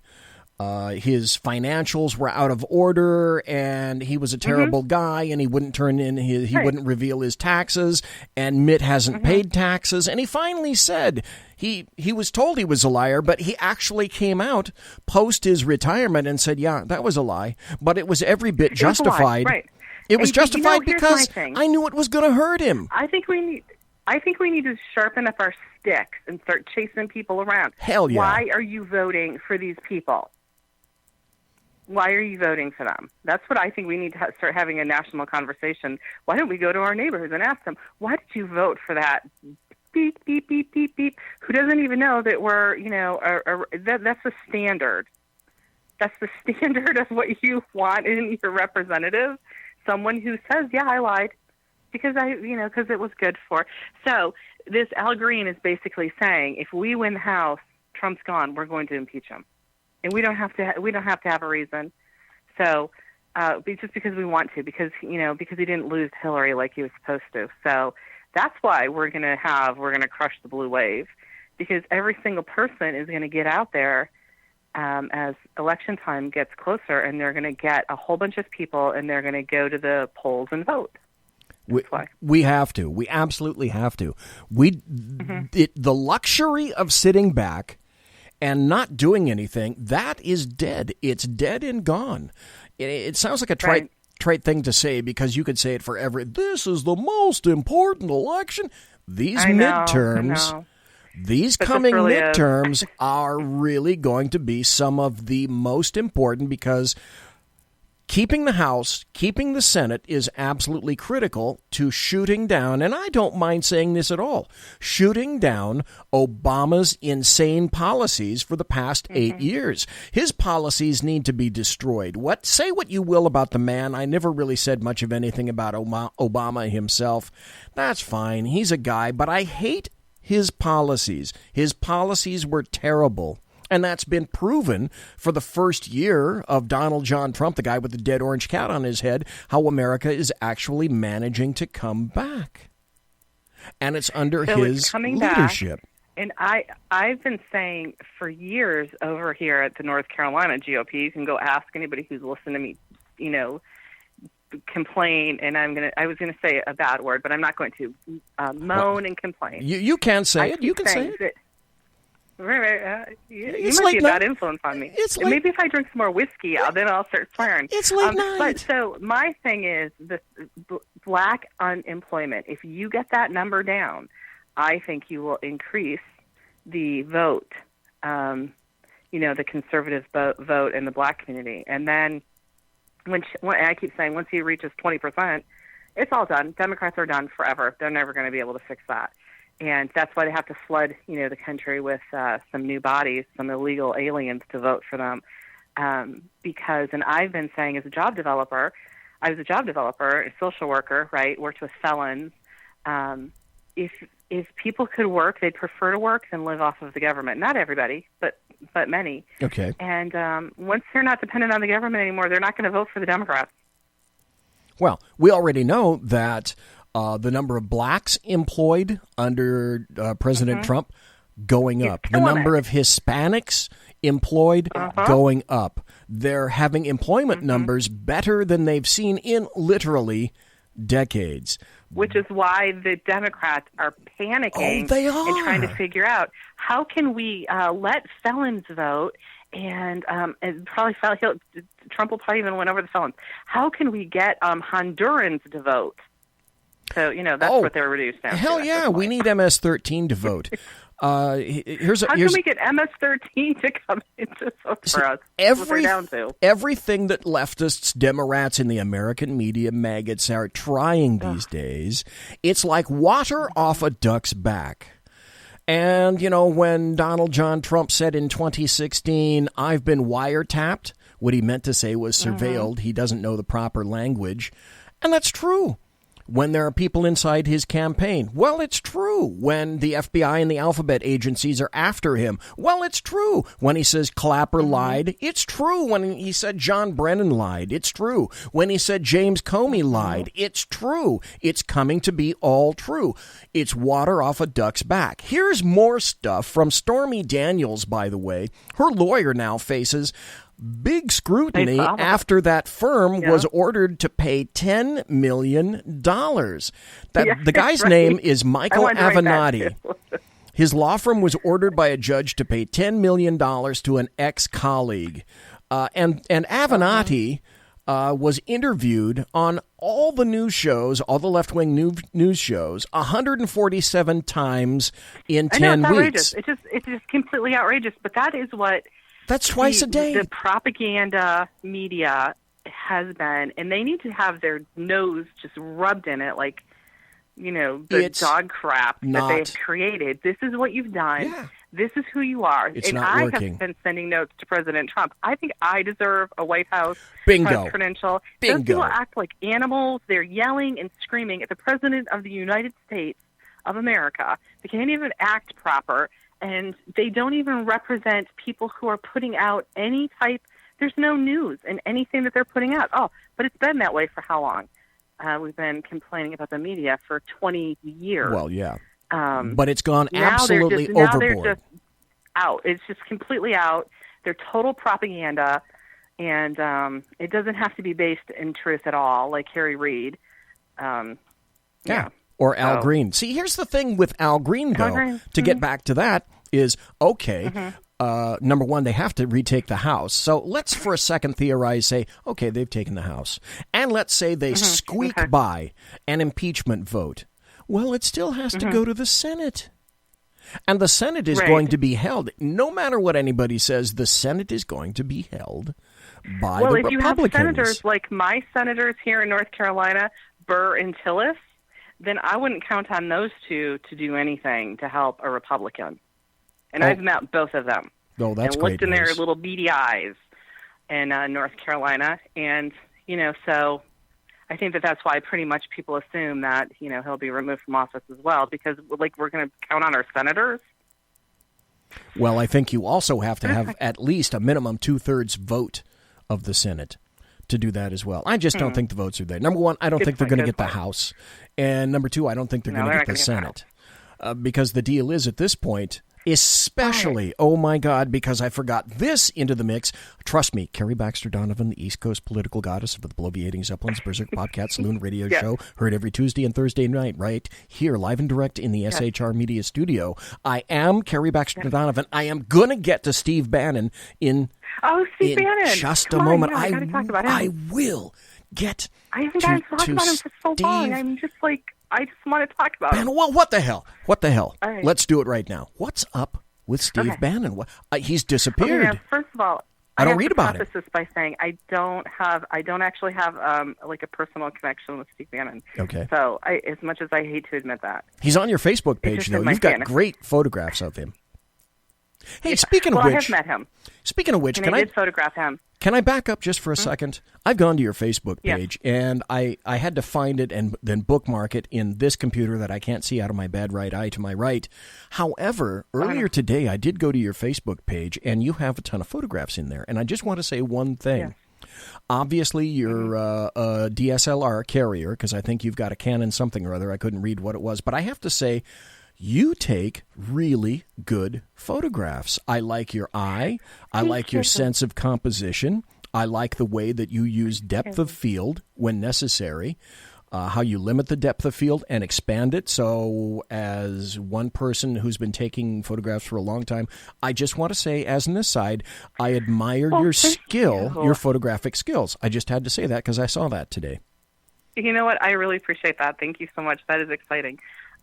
his financials were out of order, and he was a terrible guy, and he wouldn't turn in he wouldn't reveal his taxes, and Mitt hasn't paid taxes, and he finally said he was told he was a liar, but he actually came out post his retirement and said, yeah, that was a lie, but it was every bit justified. It was justified because I knew it was going to hurt him. I think we need to sharpen up our sticks and start chasing people around. Hell yeah. Why are you voting for these people? Why are you voting for them? That's what I think we need to start having a national conversation. Why don't we go to our neighborhoods and ask them, why did you vote for that beep, beep, beep, beep, beep, who doesn't even know that we're, that's the standard. That's the standard of what you want in your representative. Someone who says, yeah, I lied because because it was good for. So this Al Green is basically saying, if we win the House, Trump's gone, we're going to impeach him. And we don't have to have a reason. So, just because we want to, because he didn't lose Hillary like he was supposed to. So that's why we're going to crush the blue wave, because every single person is going to get out there as election time gets closer, and they're going to get a whole bunch of people, and they're going to go to the polls and vote. We have to. We absolutely have to. The luxury of sitting back and not doing anything, that is dead. It's dead and gone. It sounds like a trite thing to say, because you could say it forever. This is the most important election. These midterms, these coming midterms are really going to be some of the most important, because keeping the House, keeping the Senate is absolutely critical to shooting down, and I don't mind saying this at all, shooting down Obama's insane policies for the past 8 years. His policies need to be destroyed. Say what you will about the man. I never really said much of anything about Obama himself. That's fine. He's a guy, but I hate his policies. His policies were terrible. And that's been proven for the first year of Donald John Trump, the guy with the dead orange cat on his head, how America is actually managing to come back. And it's under his leadership. Back, and I've been saying for years over here at the North Carolina GOP, you can go ask anybody who's listened to me, complain, and I was going to say a bad word, but I'm not going to moan and complain. You can say it. You can say it. Right. You might be a bad influence on me. Maybe if I drink some more whiskey, then I'll start swearing. It's late night. But so my thing is the black unemployment. If you get that number down, I think you will increase the vote, the conservative vote in the black community. And then when I keep saying once he reaches 20%, it's all done. Democrats are done forever. They're never going to be able to fix that. And that's why they have to flood, the country with some new bodies, some illegal aliens to vote for them. Because, and I've been saying as a job developer, I was a job developer, a social worker, right, worked with felons. If people could work, they'd prefer to work than live off of the government. Not everybody, but many. Okay. And once they're not dependent on the government anymore, they're not going to vote for the Democrats. Well, we already know that the number of blacks employed under President Trump going up. The number of Hispanics employed going up. They're having employment numbers better than they've seen in literally decades. Which is why the Democrats are panicking and trying to figure out how can we let felons vote. And probably Trump will probably even win over the felons. How can we get Hondurans to vote? So, that's what they're reduced down to. Hell yeah, we need MS-13 to vote. How can we get MS-13 to come in to vote for us? Everything that leftists, Democrats, and the American media maggots are trying these days, it's like water off a duck's back. And, when Donald John Trump said in 2016, I've been wiretapped, what he meant to say was surveilled. He doesn't know the proper language. And that's true. When there are people inside his campaign, well, it's true. When the FBI and the alphabet agencies are after him, well, it's true. When he says Clapper lied, it's true. When he said John Brennan lied, it's true. When he said James Comey lied, it's true. It's coming to be all true. It's water off a duck's back. Here's more stuff from Stormy Daniels, by the way. Her lawyer now faces big scrutiny after that firm was ordered to pay $10 million. The guy's name is Michael Avenatti. His law firm was ordered by a judge to pay $10 million to an ex-colleague. And Avenatti was interviewed on all the news shows, all the left-wing news shows, 147 times in 10 weeks. It's just completely outrageous. But that is what That's twice a day. The propaganda media has been, and they need to have their nose just rubbed in it like, the dog crap that they've created. This is what you've done. Yeah. This is who you are. It's and not I working. have been sending notes to President Trump. I think I deserve a White House press credential. Those people act like animals. They're yelling and screaming at the President of the United States of America. They can't even act proper, and they don't even represent people who are putting out any type. There's no news in anything that they're putting out. Oh, but it's been that way for how long? We've been complaining about the media for 20 years. Well, yeah. But it's gone absolutely overboard. Now they're just out. It's just completely out. They're total propaganda, and it doesn't have to be based in truth at all, like Harry Reid. Yeah. Or Al Green. See, here's the thing with Al Green, though, to get back to that, is, okay, number one, they have to retake the House. So let's for a second theorize, say, okay, they've taken the House. And let's say they squeak by an impeachment vote. Well, it still has to go to the Senate. And the Senate is going to be held. No matter what anybody says, the Senate is going to be held by the Republicans. Well, if you have senators like my senators here in North Carolina, Burr and Tillis, then I wouldn't count on those two to do anything to help a Republican. And I've met both of them. Oh, that's and great looked in their little beady eyes in North Carolina. And, so I think that's why pretty much people assume that, he'll be removed from office as well, because, we're going to count on our senators. Well, I think you also have to have at least a minimum 2/3 vote of the Senate to do that as well. I just don't think the votes are there. Number one, I don't think they're going to get the House. And number two, I don't think they're going to get the Senate. Because the deal is, at this point, especially, oh my God, because I forgot this into the mix. Trust me, Carrie Baxter Donovan, the East Coast political goddess of the bloviating Zeppelins, Berserk Bobcat Saloon radio show, heard every Tuesday and Thursday night, right here, live and direct in the SHR Media studio. I am Carrie Baxter Donovan. I am going to get to Steve Bannon in just a moment. I talk about him. I will get I haven't gotten to talk about him for so long. I'm just I just want to talk about him. Well, what the hell? What the hell? Right. Let's do it right now. What's up with Steve Bannon? He's disappeared. Okay, now, first of all, I don't read about it. I have to preface this by saying I don't actually have a personal connection with Steve Bannon. Okay. So as much as I hate to admit that, he's on your Facebook page though. You've got great photographs of him. Hey, speaking of which, I have met him. Speaking of which, I did photograph him. Can I back up just for a second? I've gone to your Facebook page, and I had to find it and then bookmark it in this computer that I can't see out of my bad right eye to my right. However, earlier today, I did go to your Facebook page, and you have a ton of photographs in there. And I just want to say one thing. Yeah. Obviously, you're a DSLR carrier, because I think you've got a Canon something or other. I couldn't read what it was. But I have to say, you take really good photographs. I like your eye. I like your sense of composition. I like the way that you use depth of field when necessary, how you limit the depth of field and expand it. So as one person who's been taking photographs for a long time, I just want to say, as an aside, I admire your skill, your photographic skills. I just had to say that because I saw that today. You know what? I really appreciate that. Thank you so much. That is exciting.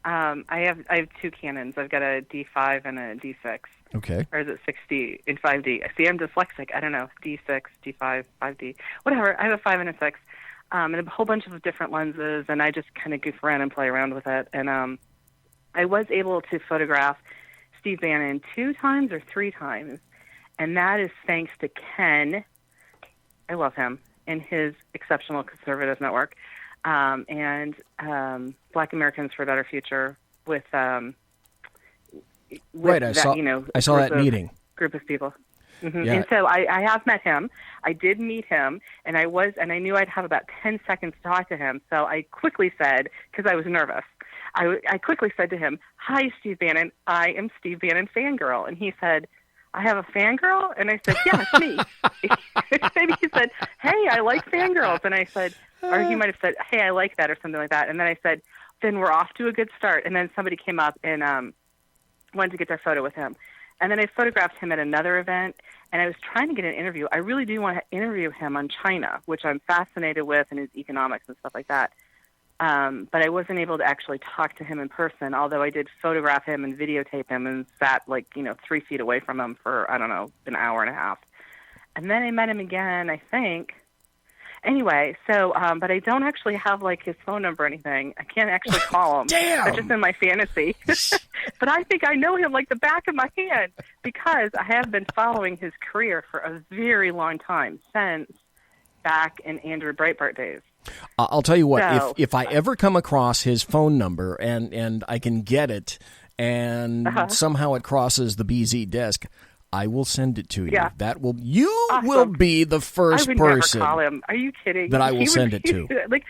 I have two Canons. I've got a D5 and a D6. Okay. Or is it 6D and 5D? See, I'm dyslexic. I don't know. D6, D5, 5D. Whatever. I have a 5 and a 6. And a whole bunch of different lenses, and I just kind of goof around and play around with it. And I was able to photograph Steve Bannon 2 times or 3 times, and that is thanks to Ken. I love him, and his exceptional conservative network. And Black Americans for a Better Future with right, I saw that meeting. Group of people. Mm-hmm. Yeah. And so I have met him. I did meet him, and I knew I'd have about 10 seconds to talk to him. So I quickly said, because I was nervous, I quickly said to him, "Hi, Steve Bannon. I am Steve Bannon fangirl." And he said, "I have a fangirl?" And I said, "Yeah, it's me." Maybe he said, "Hey, I like fangirls." And I said, or he might have said, "Hey, I like that," or something like that. And then I said, "Then we're off to a good start." And then somebody came up and wanted to get their photo with him. And then I photographed him at another event, and I was trying to get an interview. I really do want to interview him on China, which I'm fascinated with, and his economics and stuff like that. But I wasn't able to actually talk to him in person, although I did photograph him and videotape him and sat 3 feet away from him for, I don't know, an hour and a half. And then I met him again, I think. Anyway, so, but I don't actually have his phone number or anything. I can't actually call him. Damn! That's just in my fantasy. But I think I know him like the back of my hand because I have been following his career for a very long time, since back in Andrew Breitbart days. I'll tell you what, So, if I ever come across his phone number and I can get it and somehow it crosses the BZ desk, I will send it to you. Yeah. You will be the first I would person never call him. Are you kidding? that I will He send would- it to.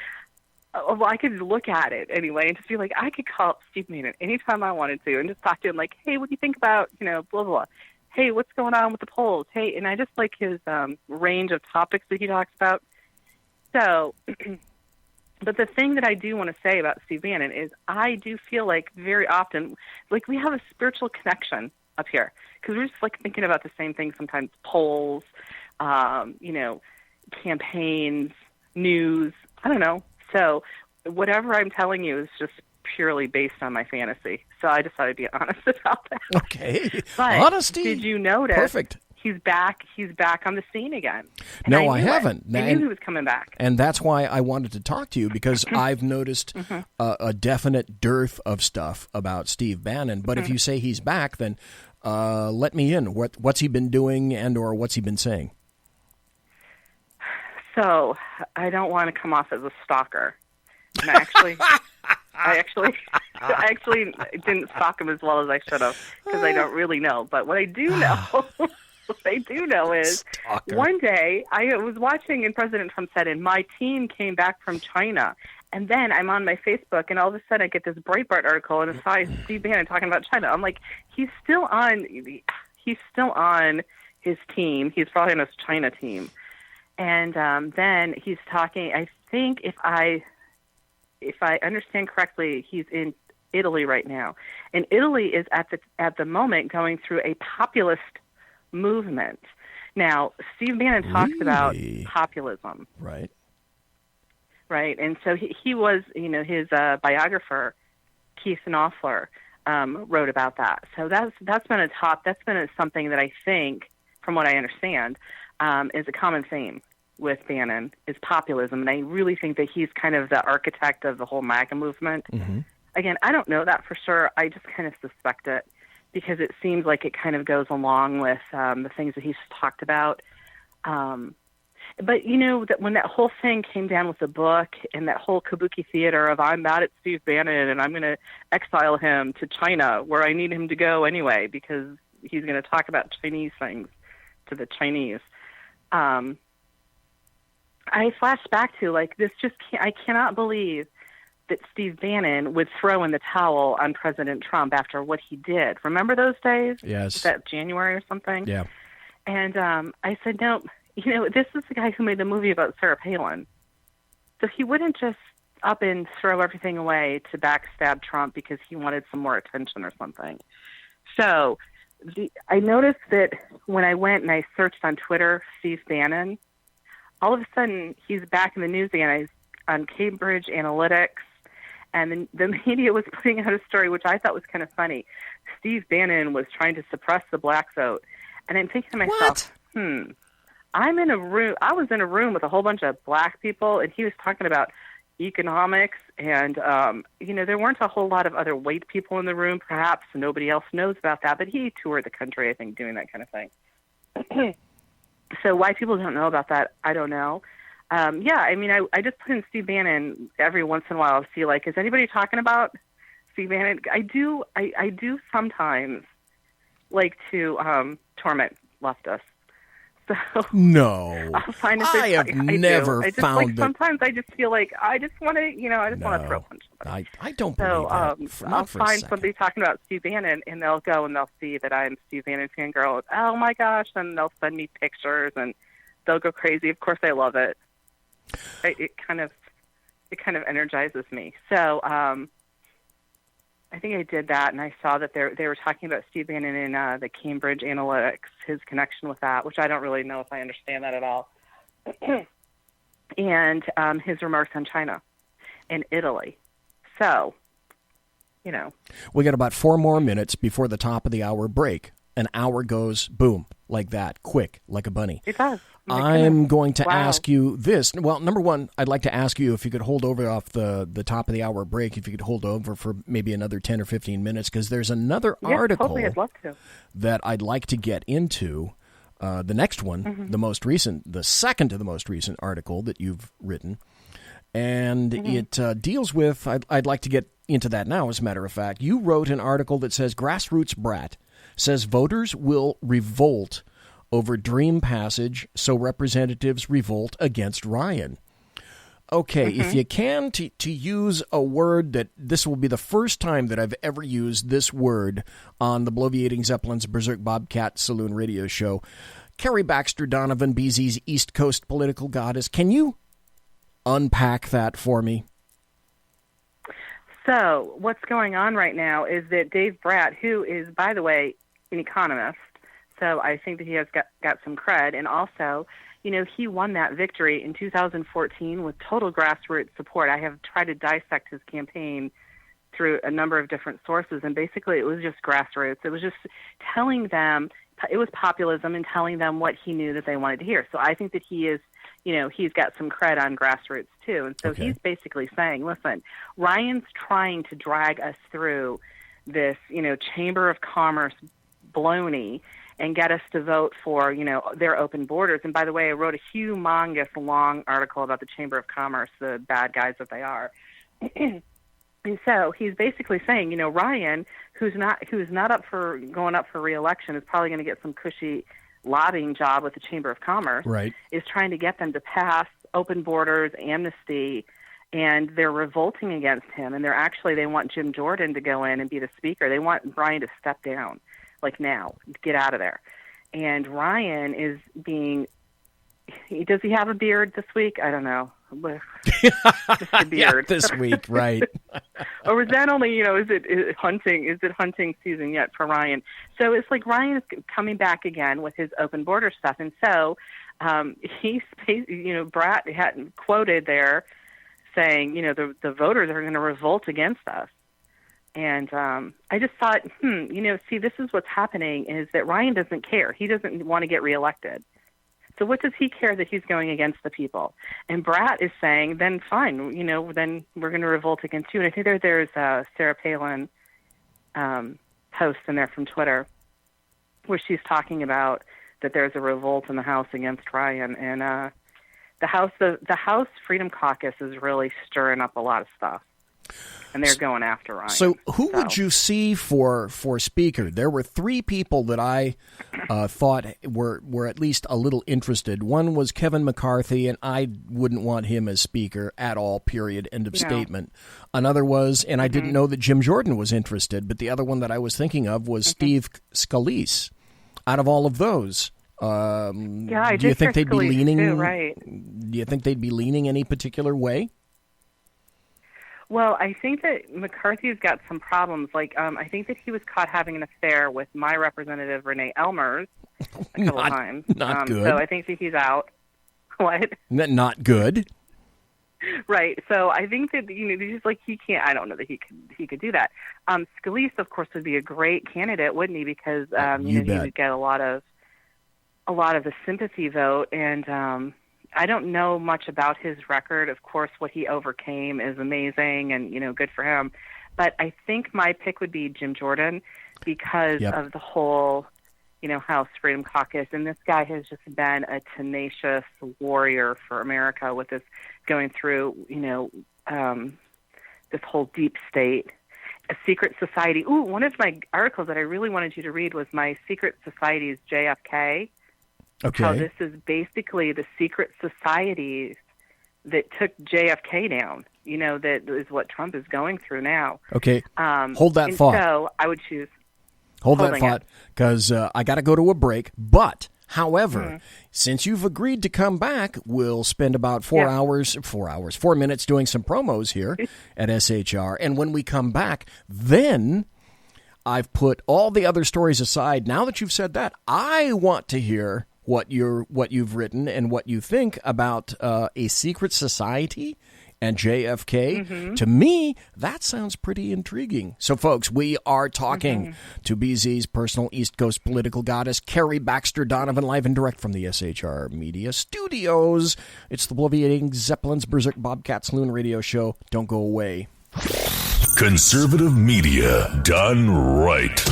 Well, I could look at it anyway and just be like, I could call up Steve Bannon anytime I wanted to and just talk to him like, hey, what do you think about, blah, blah, blah. Hey, what's going on with the polls? Hey, and I just like his range of topics that he talks about. So, but the thing that I do want to say about Steve Bannon is I do feel like very often, we have a spiritual connection up here because we're just thinking about the same thing sometimes, polls, campaigns, news, I don't know. So whatever I'm telling you is just purely based on my fantasy. So I decided to be honest about that. Okay. But Honesty. did you notice? Perfect. He's back on the scene again. And No, I knew it. haven't. I knew he was coming back. And that's why I wanted to talk to you, because I've noticed a definite dearth of stuff about Steve Bannon. But if you say he's back, then let me in. What's he been doing and or what's he been saying? So I don't want to come off as a stalker. And I actually didn't stalk him as well as I should have because I don't really know. But what I do know, is Stalker. One day I was watching and President Trump said, and my team came back from China. And then I'm on my Facebook, and all of a sudden I get this Breitbart article, and it's Steve Bannon talking about China. I'm like, he's still on his team. He's probably on his China team. And then he's talking. I think if I understand correctly, he's in Italy right now, and Italy is at the moment going through a populist movement. Now, Steve Bannon talks about populism, right? And so he was, his biographer Keith Knopfler wrote about that. So that's been something that I think, from what I understand, is a common theme with Bannon, is populism. And I really think that he's kind of the architect of the whole MAGA movement. Mm-hmm. Again, I don't know that for sure. I just kind of suspect it because it seems like it kind of goes along with the things that he's talked about. But, that when that whole thing came down with the book and that whole kabuki theater of I'm mad at Steve Bannon and I'm going to exile him to China where I need him to go anyway because he's going to talk about Chinese things to the Chinese. I flashed back to I cannot believe that Steve Bannon would throw in the towel on President Trump after what he did. Remember those days? Yes. Was that January or something? Yeah. And I said, no, this is the guy who made the movie about Sarah Palin. So he wouldn't just up and throw everything away to backstab Trump because he wanted some more attention or something. So I noticed that when I went and I searched on Twitter, Steve Bannon, all of a sudden he's back in the news again. He's on Cambridge Analytics, and the media was putting out a story which I thought was kind of funny. Steve Bannon was trying to suppress the black vote, and I'm thinking to myself, I'm in a room. I was in a room with a whole bunch of black people, and he was talking about economics, and there weren't a whole lot of other white people in the room. Perhaps nobody else knows about that, but he toured the country, I think, doing that kind of thing. So why people don't know about that, I don't know. I just put in Steve Bannon every once in a while to see, is anybody talking about Steve Bannon? I do sometimes like to torment leftists. So no, I'll find I have never found that. Sometimes I just feel like I just want to, want to throw punch somebody. I don't believe that. I'll find somebody talking about Steve Bannon, and they'll go and they'll see that I'm Steve Bannon fangirl. Oh my gosh! And they'll send me pictures, and they'll go crazy. Of course, I love it. It kind of energizes me. So I think I did that, and I saw that they were talking about Steve Bannon in the Cambridge Analytics, his connection with that, which I don't really know if I understand that at all, and his remarks on China. in Italy. So, We got about 4 more minutes before the top of the hour break. An hour goes, boom, like that, quick, like a bunny. It does. I'm going to ask you this. Well, number one, I'd like to ask you if you could hold over off the top of the hour break, if you could hold over for maybe another 10 or 15 minutes, because there's another article totally, I'd love to. that I'd like to get into. The next one, the second to the most recent article that you've written. And it deals with, I'd like to get into that now, as a matter of fact. You wrote an article that says, Grassroots Brat says voters will revolt over Dream Passage, so representatives revolt against Ryan. Okay, if you can, to use a word that this will be the first time that I've ever used this word on the Bloviating Zeppelin's Berserk Bobcat Saloon radio show. Carrie Baxter Donovan, BZ's East Coast political goddess, can you unpack that for me? So what's going on right now is that Dave Bratt, who is, by the way, an economist, so I think that he has got some cred, and also, he won that victory in 2014 with total grassroots support. I have tried to dissect his campaign through a number of different sources, and basically it was just grassroots. It was just telling them, it was populism and telling them what he knew that they wanted to hear. So I think that he is, he's got some cred on grassroots too. And so he's basically saying, listen, Ryan's trying to drag us through this, Chamber of Commerce baloney and get us to vote for, their open borders. And by the way, I wrote a humongous long article about the Chamber of Commerce, the bad guys that they are. And so he's basically saying, Ryan, who's not up for going up for re-election, is probably going to get some cushy lobbying job with the Chamber of Commerce, right, is trying to get them to pass open borders, amnesty, and they're revolting against him. And they want Jim Jordan to go in and be the speaker. They want Ryan to step down, like now, get out of there. And Ryan is does he have a beard this week? I don't know. Just a beard. Yeah, this week, right. Or is that only, is it hunting season yet for Ryan? So it's like Ryan is coming back again with his open border stuff. And so Bratt had quoted there saying, the voters are going to revolt against us. And I just thought, see, this is what's happening, is that Ryan doesn't care. He doesn't want to get reelected. So what does he care that he's going against the people? And Bratt is saying, then fine, then we're going to revolt against you. And I think there's a Sarah Palin post in there from Twitter where she's talking about that there's a revolt in the House against Ryan. And the House Freedom Caucus is really stirring up a lot of stuff. And they're going after Ryan. So who would you see for speaker? There were 3 people that I thought were at least a little interested. One was Kevin McCarthy, and I wouldn't want him as speaker at all, period, end of statement. Another was, and I didn't know that Jim Jordan was interested, but the other one that I was thinking of was Steve Scalise. Out of all of those, I do you think they'd be leaning? Too, right. Do you think they'd be leaning any particular way? Well, I think that McCarthy's got some problems. Like, I think that he was caught having an affair with my representative, Renee Elmers, a couple times. Not good. So I think that he's out. What? Not good. Right. So I think that, he's like, he can't, I don't know that he could do that. Scalise, of course, would be a great candidate, wouldn't he? Because, he would get a lot of the sympathy vote. And, I don't know much about his record. Of course, what he overcame is amazing and, good for him. But I think my pick would be Jim Jordan because of the whole, House Freedom Caucus. And this guy has just been a tenacious warrior for America with this going through, this whole deep state, a secret society. Ooh, one of my articles that I really wanted you to read was my secret society's JFK. Okay. How this is basically the secret societies that took JFK down. That is what Trump is going through now. Okay. Hold that thought. So I would choose. Hold that thought, because I got to go to a break. But, however, since you've agreed to come back, we'll spend about 4 minutes doing some promos here at SHR. And when we come back, then I've put all the other stories aside. Now that you've said that, I want to hear what you've written and what you think about a secret society and JFK. To me, that sounds pretty intriguing. So, folks, we are talking to BZ's personal East Coast political goddess, Carrie Baxter Donovan, live and direct from the SHR Media Studios. It's the Bloviating Zeppelin's Berserk Bobcat Saloon radio show. Don't go away. Conservative media done right.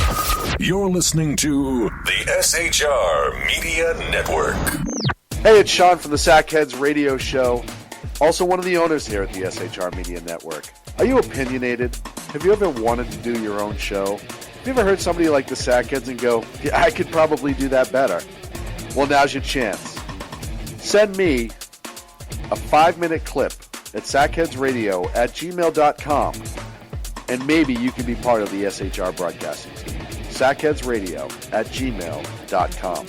You're listening to the SHR Media Network. Hey, it's Sean from the Sackheads radio show. Also one of the owners here at the SHR Media Network. Are you opinionated? Have you ever wanted to do your own show? Have you ever heard somebody like the Sackheads and go, yeah, I could probably do that better? Well, now's your chance. Send me a 5-minute clip at sackheadsradio@gmail.com, and maybe you can be part of the SHR broadcasting team. sackheadsradio@gmail.com.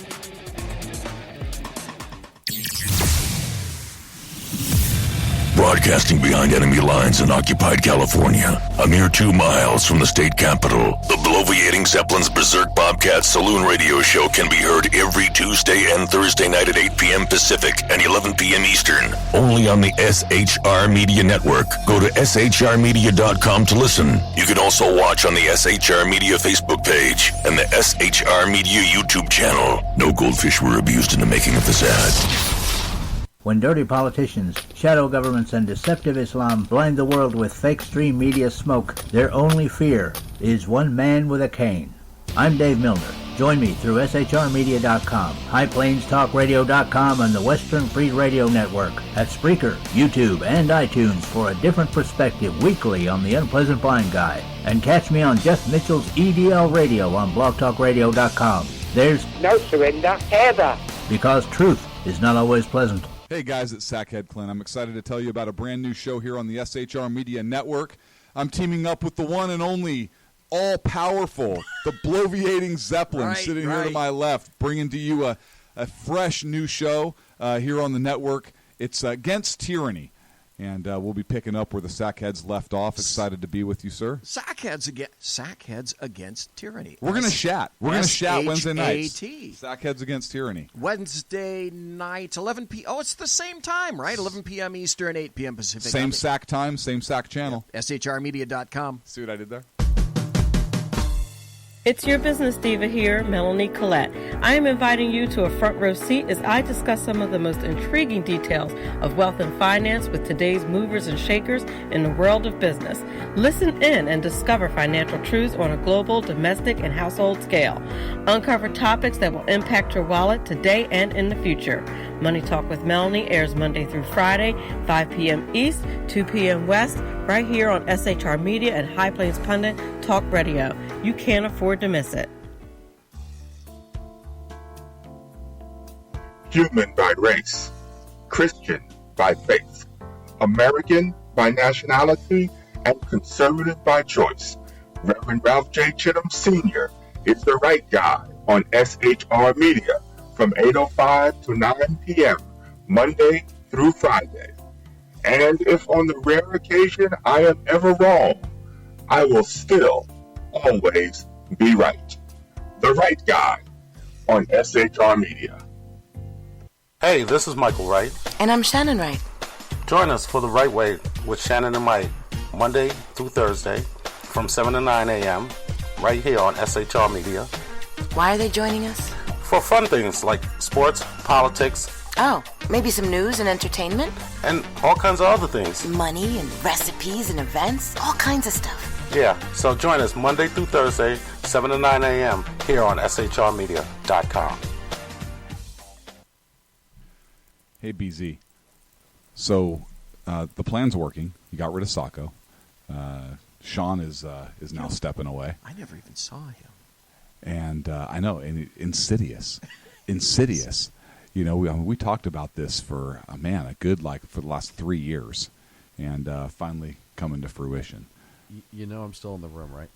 Broadcasting behind enemy lines in occupied California, a mere 2 miles from the state capital, the Bloviating Zeppelin's Berserk Bobcat Saloon radio show can be heard every Tuesday and Thursday night at 8 p.m. Pacific and 11 p.m. Eastern, only on the SHR Media Network. Go to shrmedia.com to listen. You can also watch on the SHR Media Facebook page and the SHR Media YouTube channel. No goldfish were abused in the making of this ad. When dirty politicians, shadow governments, and deceptive Islam blind the world with fake stream media smoke, their only fear is one man with a cane. I'm Dave Milner. Join me through shrmedia.com, highplains.talkradio.com, and the Western Free Radio Network at Spreaker, YouTube, and iTunes for a different perspective weekly on the Unpleasant Blind Guy. And catch me on Jeff Mitchell's EDL Radio on blogtalkradio.com. There's no surrender ever, because truth is not always pleasant. Hey guys, it's Sackhead Clint. I'm excited to tell you about a brand new show here on the SHR Media Network. I'm teaming up with the one and only all-powerful, the Bloviating Zeppelin, sitting here to my left, bringing to you a fresh new show here on the network. It's Against Tyranny. And we'll be picking up where the Sackheads left off. Excited to be with you, sir. Sackheads Against Tyranny. We're going to chat. We're going to chat Wednesday nights. SHAT. Sackheads Against Tyranny. Wednesday night, 11 p.m. Oh, it's the same time, right? 11 p.m. Eastern, 8 p.m. Pacific. Same SAC time, same SAC channel. Yeah. SHRmedia.com. See what I did there? It's your business diva here, Melanie Collette. I am inviting you to a front row seat as I discuss some of the most intriguing details of wealth and finance with today's movers and shakers in the world of business. Listen in and discover financial truths on a global, domestic, and household scale. Uncover topics that will impact your wallet today and in the future. Money Talk with Melanie airs Monday through Friday, 5 p.m. East, 2 p.m. West, right here on SHR Media and High Plains Pundit Talk Radio. You can't afford to miss it. Human by race, Christian by faith, American by nationality, and conservative by choice. Reverend Ralph J. Chittum Sr. is the right guy on SHR Media from 8:05 to 9 p.m. Monday through Friday. And if on the rare occasion I am ever wrong, I will still always be right. The right guy on SHR Media. Hey, this is Michael Wright. And I'm Shannon Wright. Join us for The Right Way with Shannon and Mike, Monday through Thursday from 7 to 9 a.m. right here on SHR Media. Why are they joining us? For fun things like sports, politics. Oh, maybe some news and entertainment? And all kinds of other things. Money and recipes and events, all kinds of stuff. Yeah, so join us Monday through Thursday, 7 to 9 a.m. here on shrmedia.com. Hey, BZ. So the plan's working. You got rid of Sacco. Sean is now stepping away. I never even saw him. And I know, and insidious. You know, we talked about this for for the last 3 years, and finally coming to fruition. You know I'm still in the room, right?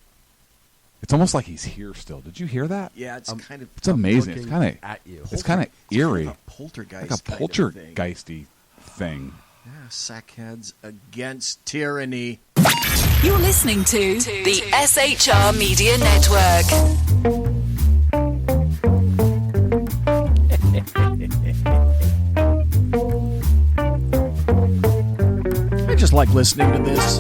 It's almost like he's here still. Did you hear that? Yeah, it's kind of. It's amazing. It's kind of at you. It's kind of eerie. Kind of a poltergeist. Like a poltergeisty thing. Yeah, Sackheads Against Tyranny. You're listening to the SHR Media Network. just like listening to this.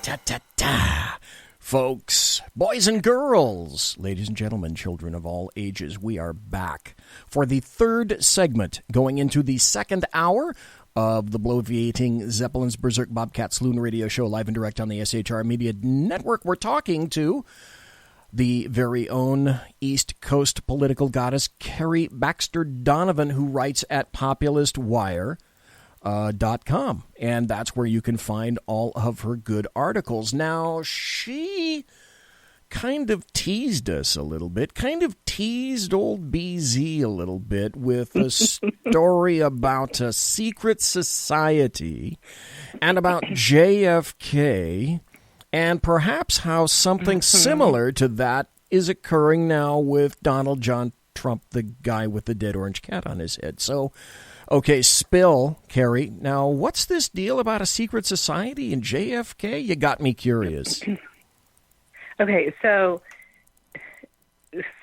Ta-ta-ta. Folks, boys and girls, ladies and gentlemen, children of all ages, we are back for the third segment going into the second hour of the bloviating Zeppelin's Berserk Bobcat Saloon radio show live and direct on the SHR Media Network. We're talking to the very own East Coast political goddess, Carrie Baxter Donovan, who writes at populistwire.com, and that's where you can find all of her good articles. Now, she kind of teased us a little bit, kind of teased old BZ a little bit with a story about a secret society and about JFK, and perhaps how something similar to that is occurring now with Donald John Trump, the guy with the dead orange cat on his head. So, okay, spill, Carrie. Now, what's this deal about a secret society and JFK? You got me curious. Okay, so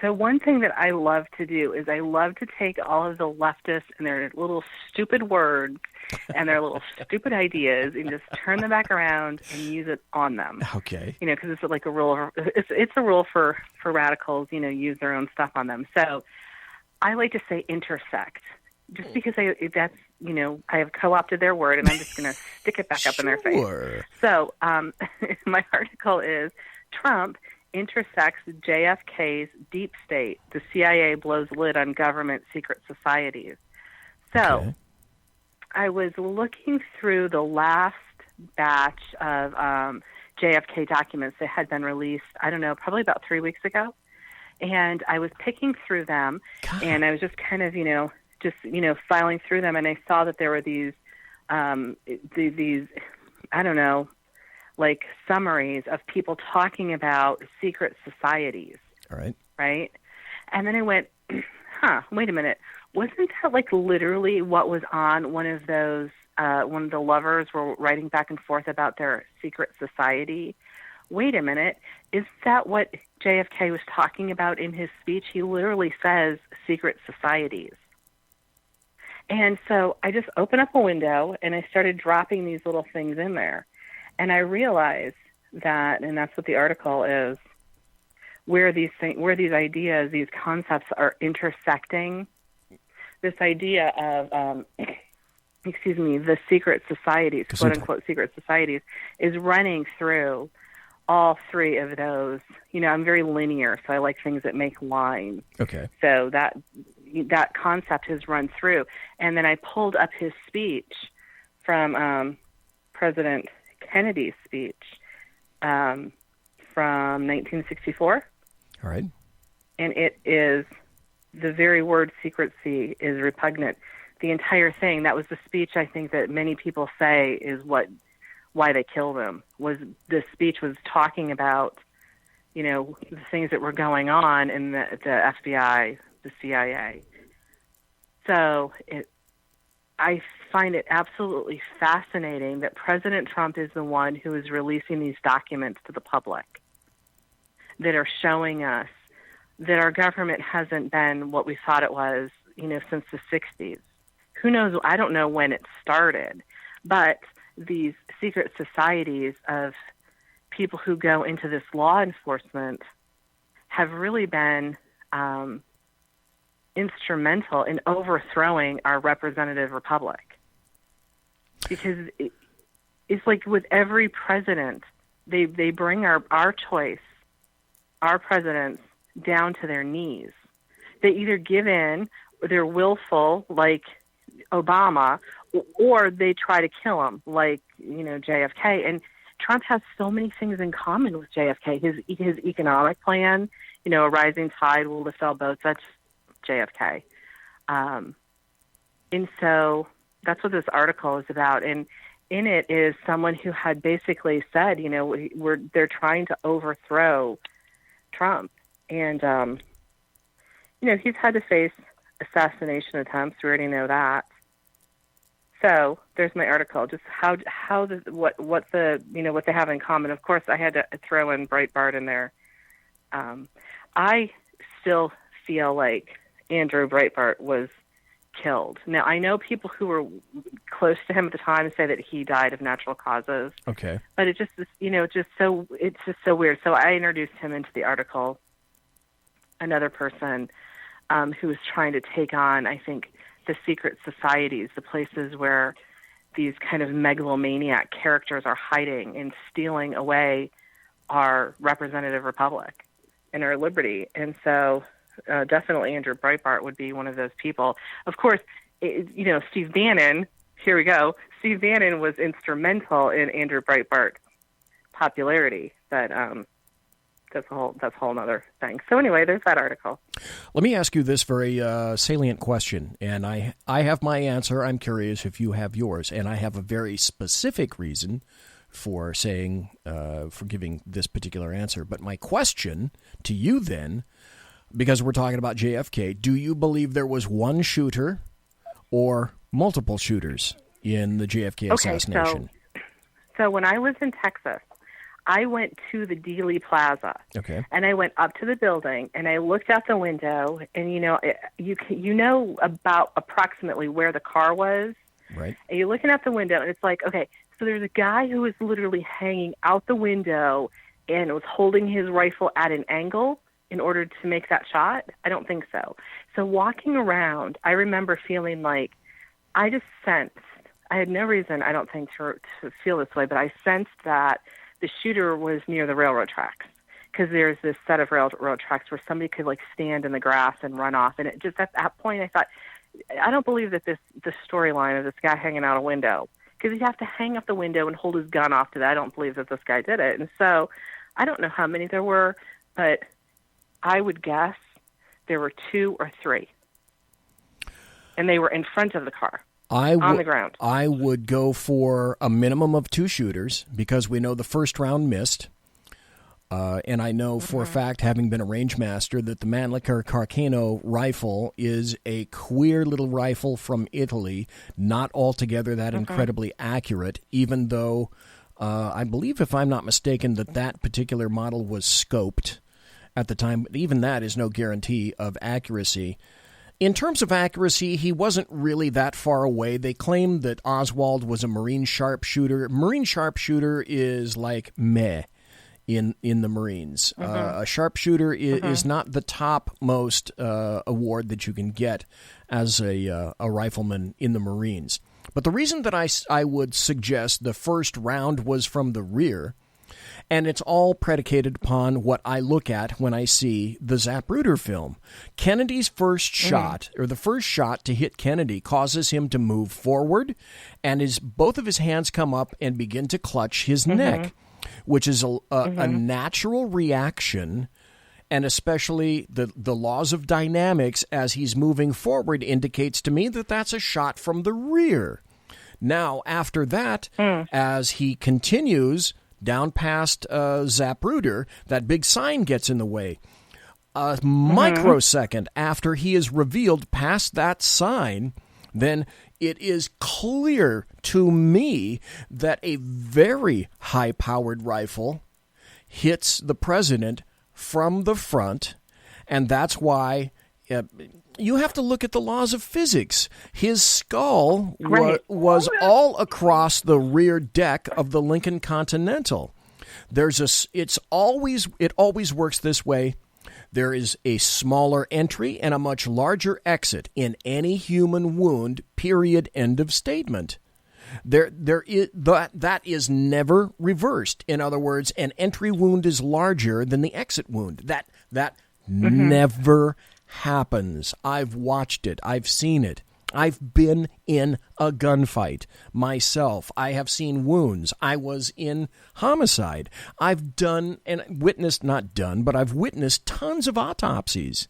one thing that I love to do is I love to take all of the leftists and their little stupid words and their little stupid ideas and just turn them back around and use it on them. Okay. You know, because it's like a rule. It's a rule for radicals. You know, use their own stuff on them. So I like to say intersect, just because that's, you know, I have co-opted their word and I'm just going to stick it back up in their face. So my article is Trump intersects JFK's deep state. The CIA blows lid on government secret societies. So I was looking through the last batch of JFK documents that had been released, I don't know, probably about 3 weeks ago. And I was picking through them, and I was just kind of, filing through them, and I saw that there were these, I don't know, like summaries of people talking about secret societies. All right. Right? And then I went, wait a minute. Wasn't that like literally what was on one of those, one of the lovers were writing back and forth about their secret society? Wait a minute. Is that what JFK was talking about in his speech? He literally says secret societies. And so I just opened up a window and I started dropping these little things in there. And I realized that, and that's what the article is, where these ideas, these concepts are intersecting. This idea of, the secret societies, quote unquote secret societies, is running through all three of those. You know, I'm very linear, so I like things that make lines. Okay. So that concept has run through. And then I pulled up his speech from President Kennedy's speech from 1964. All right. And it is, the very word secrecy is repugnant. The entire thing, that was the speech I think that many people say is why they killed him, was the speech was talking about, you know, the things that were going on in the FBI, the CIA. So I find it absolutely fascinating that President Trump is the one who is releasing these documents to the public that are showing us that our government hasn't been what we thought it was, you know, since the 60s. Who knows? I don't know when it started, but these secret societies of people who go into this law enforcement have really been instrumental in overthrowing our representative republic. Because it's like with every president, they bring our choice, our presidents, down to their knees. They either give in, or they're willful, like Obama, or they try to kill him, like, you know, JFK. And Trump has so many things in common with JFK. His economic plan, you know, a rising tide will lift all boats. That's JFK. And so that's what this article is about. And in it is someone who had basically said, you know, they're trying to overthrow Trump. And, you know, he's had to face assassination attempts. We already know that. So there's my article. Just what they have in common. Of course, I had to throw in Breitbart in there I still feel like Andrew Breitbart was killed. Now, I know people who were close to him at the time say that he died of natural causes. Okay. But it just, it's just so weird. So I introduced him into the article, another person who was trying to take on, I think, the secret societies, the places where these kind of megalomaniac characters are hiding and stealing away our representative republic and our liberty. And so definitely Andrew Breitbart would be one of those people. Of course, Steve Bannon, here we go. Steve Bannon was instrumental in Andrew Breitbart's popularity, but that's a whole other thing. So anyway, there's that article. Let me ask you this very salient question, and I have my answer. I'm curious if you have yours, and I have a very specific reason for saying, for giving this particular answer. But my question to you then, because we're talking about JFK, do you believe there was one shooter or multiple shooters in the JFK assassination? So when I was in Texas, I went to the Dealey Plaza, and I went up to the building, and I looked out the window, and you know about approximately where the car was, right? And you're looking out the window, and it's like, okay, so there's a guy who was literally hanging out the window and was holding his rifle at an angle in order to make that shot. I don't think so. So walking around, I remember feeling like I just sensed. I had no reason, I don't think, to feel this way, but I sensed that the shooter was near the railroad tracks, because there's this set of railroad tracks where somebody could stand in the grass and run off. And it just, at that point, I thought, I don't believe that the storyline of this guy hanging out a window, because he'd have to hang up the window and hold his gun off to that. I don't believe that this guy did it. And so I don't know how many there were, but I would guess there were 2 or 3. And they were in front of the car. On the ground. I would go for a minimum of 2 shooters, because we know the first round missed. And I know for a fact, having been a range master, that the Mannlicher Carcano rifle is a queer little rifle from Italy, not altogether that incredibly accurate, even though I believe, if I'm not mistaken, that particular model was scoped at the time. But even that is no guarantee of accuracy. In terms of accuracy, he wasn't really that far away. They claimed that Oswald was a Marine sharpshooter. Marine sharpshooter is like meh in the Marines. A sharpshooter is not the topmost award that you can get as a rifleman in the Marines. But the reason that I would suggest the first round was from the rear, and it's all predicated upon what I look at when I see the Zapruder film. Kennedy's first shot, or the first shot to hit Kennedy, causes him to move forward, and both of his hands come up and begin to clutch his neck, which is a natural reaction, and especially the laws of dynamics as he's moving forward indicates to me that that's a shot from the rear. Now, after that, as he continues down past Zapruder, that big sign gets in the way. A microsecond after he is revealed past that sign, then it is clear to me that a very high-powered rifle hits the president from the front, and that's why you have to look at the laws of physics. His skull was all across the rear deck of the Lincoln Continental. It always works this way. There is a smaller entry and a much larger exit in any human wound, period, end of statement. That is never reversed. In other words, an entry wound is larger than the exit wound. That never happens. I've watched it. I've seen it. I've been in a gunfight myself. I have seen wounds. I was in homicide. I've done and witnessed, not done, but I've witnessed tons of autopsies.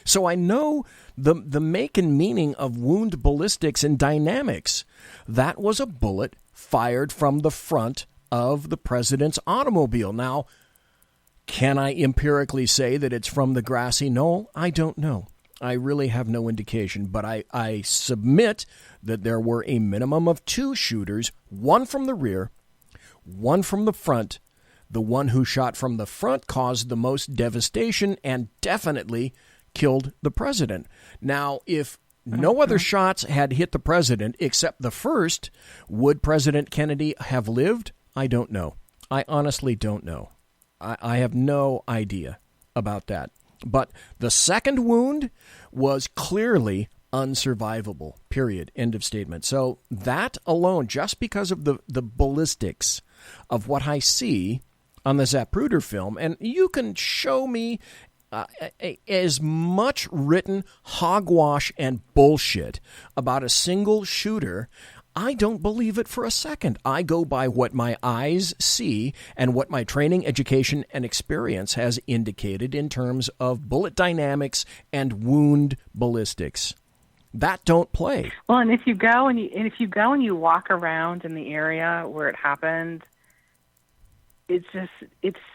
So I know the make and meaning of wound ballistics and dynamics. That was a bullet fired from the front of the president's automobile. Now, can I empirically say that it's from the grassy knoll? I don't know. I really have no indication, but I submit that there were a minimum of 2 shooters, one from the rear, one from the front, the one who shot from the front caused the most devastation and definitely killed the president. Now, if no other shots had hit the president except the first, would President Kennedy have lived? I don't know. I honestly don't know. I have no idea about that. But the second wound was clearly unsurvivable, period, end of statement. So that alone, just because of the ballistics of what I see on the Zapruder film, and you can show me as much written hogwash and bullshit about a single shooter, I don't believe it for a second. I go by what my eyes see and what my training, education, and experience has indicated in terms of bullet dynamics and wound ballistics. That don't play. Well, and if you go and you walk around in the area where it happened, it's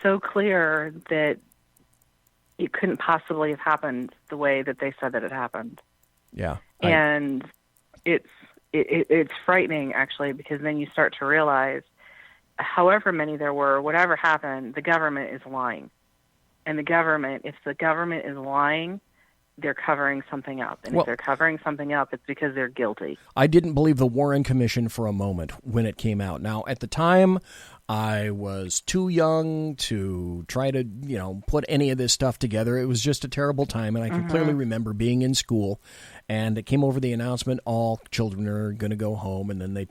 so clear that it couldn't possibly have happened the way that they said that it happened. Yeah. And it's frightening, actually, because then you start to realize however many there were, whatever happened, the government is lying. And if the government is lying, they're covering something up. And if they're covering something up, it's because they're guilty. I didn't believe the Warren Commission for a moment when it came out. Now, at the time, I was too young to try to, put any of this stuff together. It was just a terrible time, and I can clearly remember being in school, and it came over the announcement, all children are going to go home, and then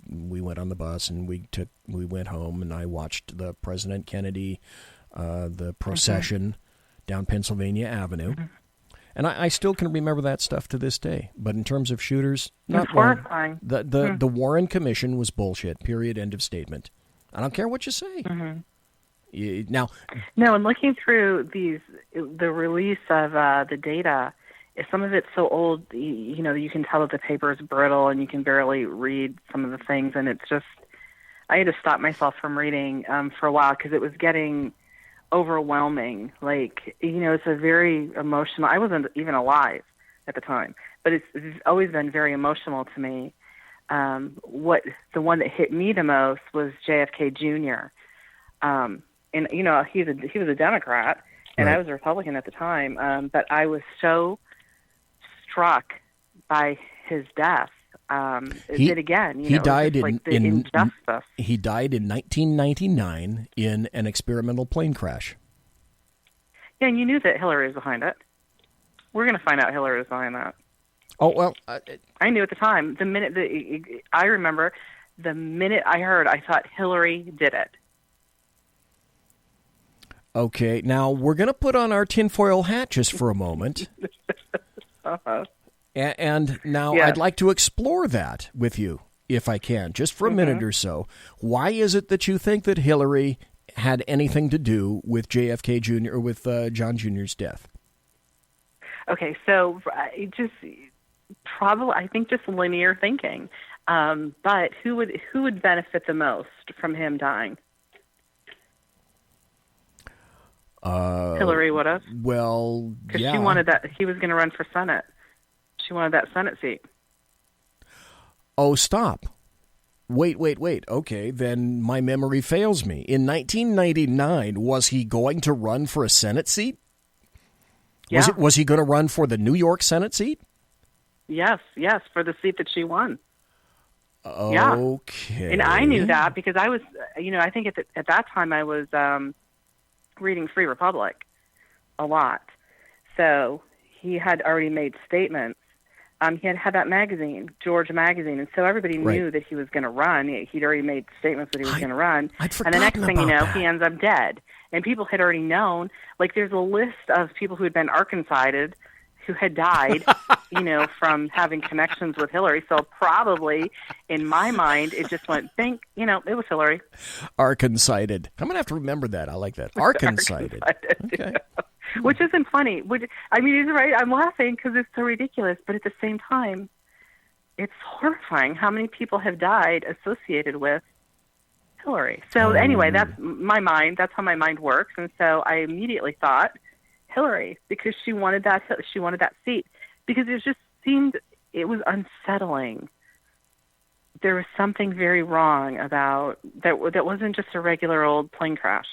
we went on the bus, and we went home, and I watched the President Kennedy, the procession down Pennsylvania Avenue. And I still can remember that stuff to this day. But in terms of shooters, not horrifying. The Warren Commission was bullshit, period, end of statement. I don't care what you say. Now, no, and looking through the release of the data, if some of it's so old, you can tell that the paper is brittle and you can barely read some of the things. And it's just, I had to stop myself from reading for a while because it was getting overwhelming. It's a very emotional. I wasn't even alive at the time, but it's always been very emotional to me. The one that hit me the most was JFK Jr. And he was a Democrat, and I was a Republican at the time. But I was so struck by his death. He died in injustice. He died in 1999 in an experimental plane crash. Yeah, and you knew that Hillary was behind it. We're going to find out Hillary was behind that. Oh well, I knew at the time. I remember the minute I heard, I thought Hillary did it. Okay, now we're going to put on our tinfoil hat just for a moment. And now I'd like to explore that with you, if I can, just for a minute or so. Why is it that you think that Hillary had anything to do with JFK Jr. or with John Jr.'s death? Okay, so I think just linear thinking. But who would benefit the most from him dying? Hillary would have. Well, because she wanted that. He was going to run for Senate. She wanted that Senate seat. Oh, stop. Wait. Okay, then my memory fails me. In 1999, was he going to run for a Senate seat? Yeah. Was he going to run for the New York Senate seat? Yes, for the seat that she won. Okay. Yeah. And I knew that because I was, I think at that time I was reading Free Republic a lot. So he had already made statements. He had that magazine, George Magazine, and so everybody knew that he was going to run. He'd already made statements that he was going to run. And the next thing you know, he ends up dead. And people had already known. There's a list of people who had been Arkansided who had died, from having connections with Hillary. So probably, in my mind, it just went, it was Hillary. Arkansided. I'm going to have to remember that. I like that. Arkansided. Okay. Which isn't funny. He's right. I'm laughing because it's so ridiculous. But at the same time, it's horrifying how many people have died associated with Hillary. So anyway, that's my mind. That's how my mind works. And so I immediately thought Hillary because she wanted that seat because it just seemed it was unsettling there was something very wrong about that. That wasn't just a regular old plane crash.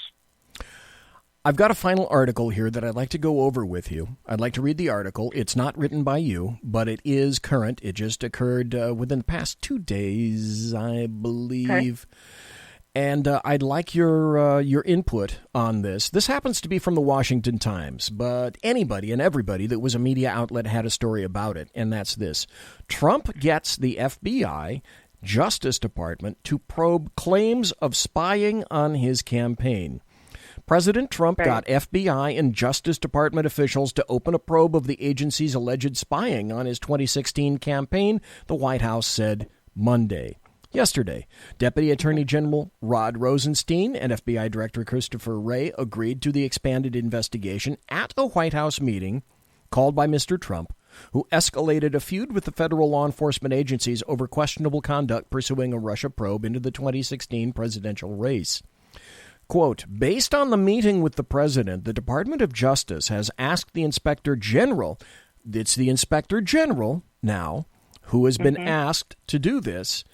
I've got a final article here that I'd like to go over with you. I'd like to read the article. It's not written by you, but it is current. It just occurred within the past 2 days, I believe. Okay. And I'd like your input on this. This happens to be from the Washington Times, but anybody and everybody that was a media outlet had a story about it, and that's this. Trump gets the FBI, Justice Department, to probe claims of spying on his campaign. President Trump got FBI and Justice Department officials to open a probe of the agency's alleged spying on his 2016 campaign, the White House said Yesterday, Deputy Attorney General Rod Rosenstein and FBI Director Christopher Wray agreed to the expanded investigation at a White House meeting called by Mr. Trump, who escalated a feud with the federal law enforcement agencies over questionable conduct pursuing a Russia probe into the 2016 presidential race. Quote, based on the meeting with the president, the Department of Justice has asked the Inspector General, it's the Inspector General now, who has been asked to do this,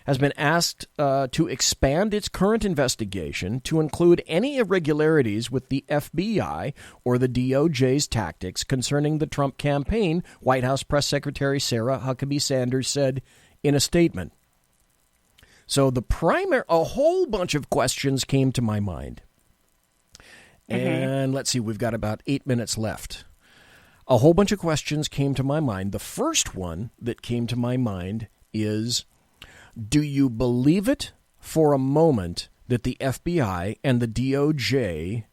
has been asked to expand its current investigation to include any irregularities with the FBI or the DOJ's tactics concerning the Trump campaign, White House Press Secretary Sarah Huckabee Sanders said in a statement. So a whole bunch of questions came to my mind. And let's see, we've got about 8 minutes left. A whole bunch of questions came to my mind. The first one that came to my mind is, do you believe it for a moment that the FBI and the DOJ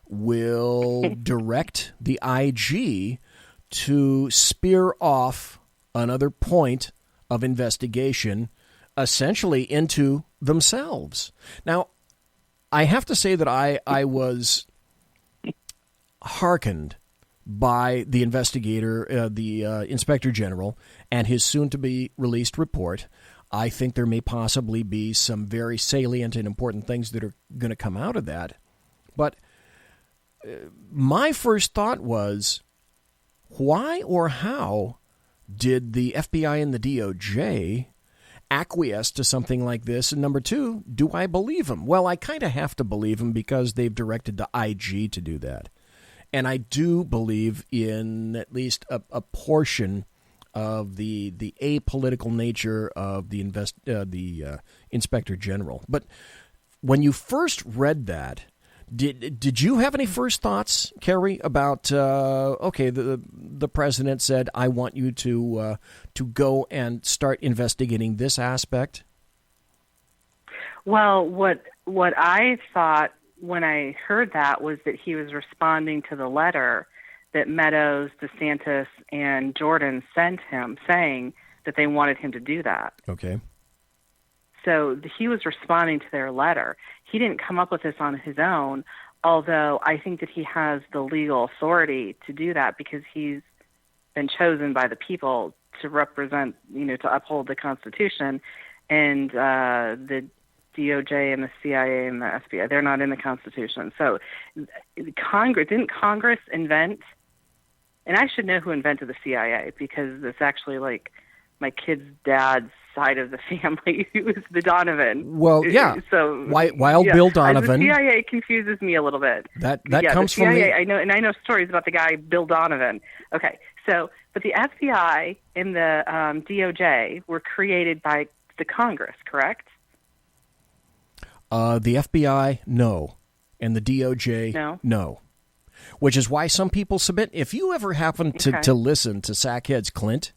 will direct the IG to spear off another point of investigation essentially into themselves? Now, I have to say that I was hearkened by the investigator, the Inspector General, and his soon-to-be-released report. I think there may possibly be some very salient and important things that are going to come out of that. But my first thought was, why or how did the FBI and the DOJ acquiesce to something like this? And number two, do I believe them? Well, I kind of have to believe them because they've directed the IG to do that. And I do believe in at least a portion of the apolitical nature of the Inspector General. But when you first read that, did you have any first thoughts, Carrie, about the president said, I want you to go and start investigating this aspect? Well, what I thought when I heard that was that he was responding to the letter that Meadows, DeSantis, and Jordan sent him saying that they wanted him to do that. Okay. So he was responding to their letter. He didn't come up with this on his own, although I think that he has the legal authority to do that because he's been chosen by the people to represent, to uphold the Constitution. And the DOJ and the CIA and the FBI, they're not in the Constitution. So didn't Congress invent, and I should know who invented the CIA because it's actually like my kid's dad's side of the family who was the Donovan. Well, yeah. So Wild Bill Donovan. The CIA confuses me a little bit. That comes the CIA, from the... I know stories about the guy Bill Donovan. Okay, so but the FBI and the DOJ were created by the Congress, correct? The FBI, no. And the DOJ, no. Which is why some people submit. If you ever happen to listen to Sackheads Clint,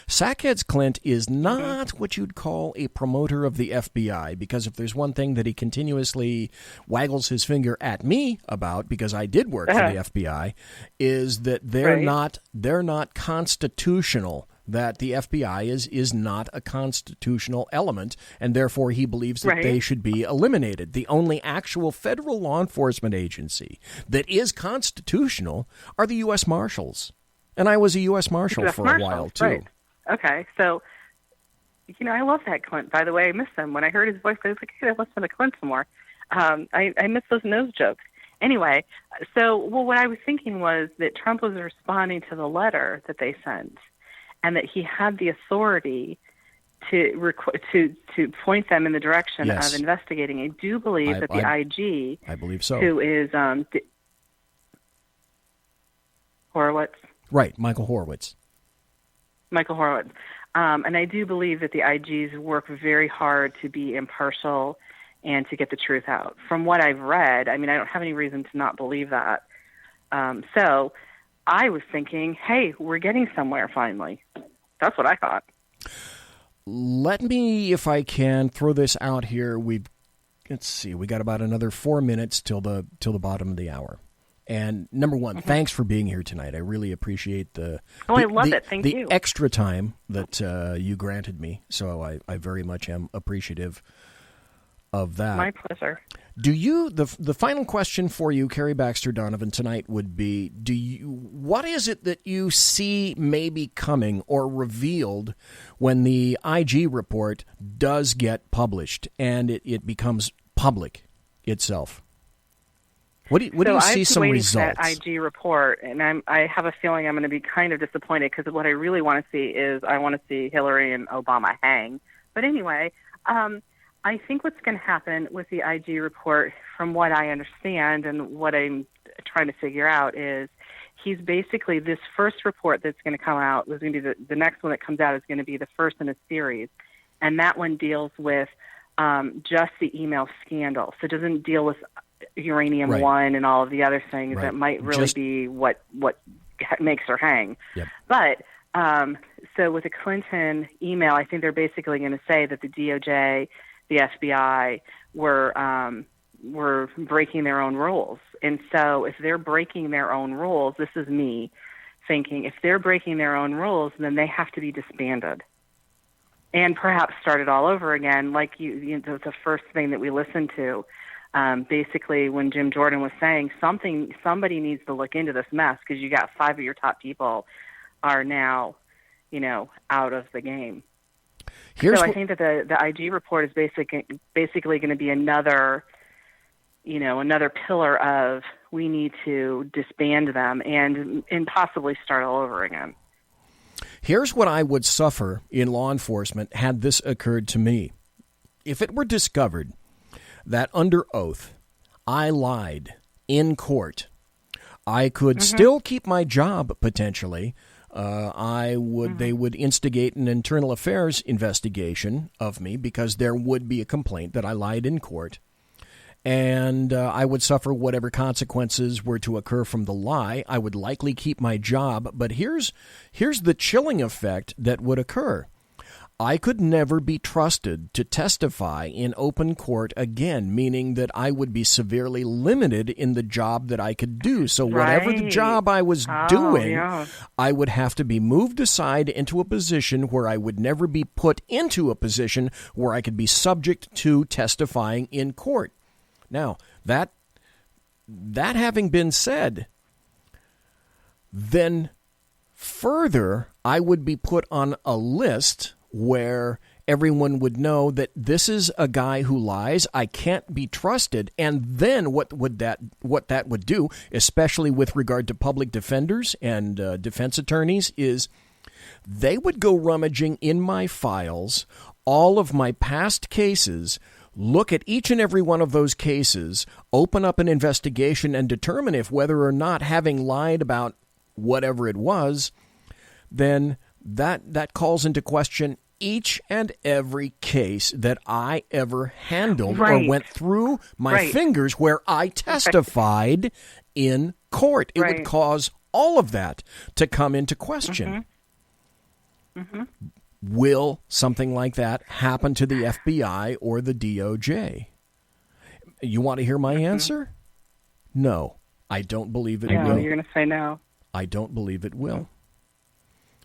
Sackheads Clint is not what you'd call a promoter of the FBI, because if there's one thing that he continuously waggles his finger at me about, because I did work for the FBI, is that they're not constitutional. That the FBI is not a constitutional element, and therefore he believes that they should be eliminated. The only actual federal law enforcement agency that is constitutional are the U.S. Marshals. And I was a U.S. Marshal for a while, too. Right. Okay, so, I love that Clint. By the way, I miss him. When I heard his voice, I was like, hey, I listen to Clint some more. I miss those nose jokes. Anyway, what I was thinking was that Trump was responding to the letter that they sent, and that he had the authority to point them in the direction Yes. of investigating. I do believe that the IG, I believe so, who is Horowitz. Right, Michael Horowitz. And I do believe that the IGs work very hard to be impartial and to get the truth out. From what I've read, I mean, I don't have any reason to not believe that. So I was thinking, hey, we're getting somewhere finally. That's what I thought. Let me, if I can, throw this out here. Let's see, we got about another 4 minutes till the bottom of the hour. And number one, thanks for being here tonight. I really appreciate I love it. Thank the you. extra time that you granted me. So I very much am appreciative of that. My pleasure. Do you, the final question for you, Carrie Baxter Donovan, tonight would be, what is it that you see maybe coming or revealed when the IG report does get published and it becomes public itself? What do you see some results? That IG report, and I have a feeling I'm going to be kind of disappointed because what I really want to see is I want to see Hillary and Obama hang. But anyway, I think what's going to happen with the IG report, from what I understand and what I'm trying to figure out, is he's basically, this first report that's going to come out is going to be the next one that comes out is going to be the first in a series, and that one deals with just the email scandal. So it doesn't deal with Uranium One and all of the other things that might really be what makes her hang. Yep. But so with the Clinton email, I think they're basically going to say that the DOJ, the FBI were breaking their own rules. And so if they're breaking their own rules, this is me thinking, if they're breaking their own rules, then they have to be disbanded and perhaps started all over again, like you know, the first thing that we listened to. Basically, when Jim Jordan was saying somebody needs to look into this mess because you got 5 of your top people are now, out of the game. So I think that the IG report is basically going to be another pillar of we need to disband them and possibly start all over again. Here's what I would suffer in law enforcement had this occurred to me. If it were discovered that under oath I lied in court, I could still keep my job potentially. They would instigate an internal affairs investigation of me because there would be a complaint that I lied in court. And I would suffer whatever consequences were to occur from the lie. I would likely keep my job. But here's the chilling effect that would occur. I could never be trusted to testify in open court again, meaning that I would be severely limited in the job that I could do. So whatever the job I was doing, I would have to be moved aside into a position where I would never be put into a position where I could be subject to testifying in court. Now, that having been said, then further, I would be put on a list where everyone would know that this is a guy who lies, I can't be trusted, and then what that would do, especially with regard to public defenders and defense attorneys, is they would go rummaging in my files, all of my past cases, look at each and every one of those cases, open up an investigation, and determine if whether or not having lied about whatever it was, then that calls into question each and every case that I ever handled or went through my fingers where I testified in court. It would cause all of that to come into question. Will something like that happen to the FBI or the DOJ? You want to hear my answer? No, I don't believe it will. You're going to say no. I don't believe it will.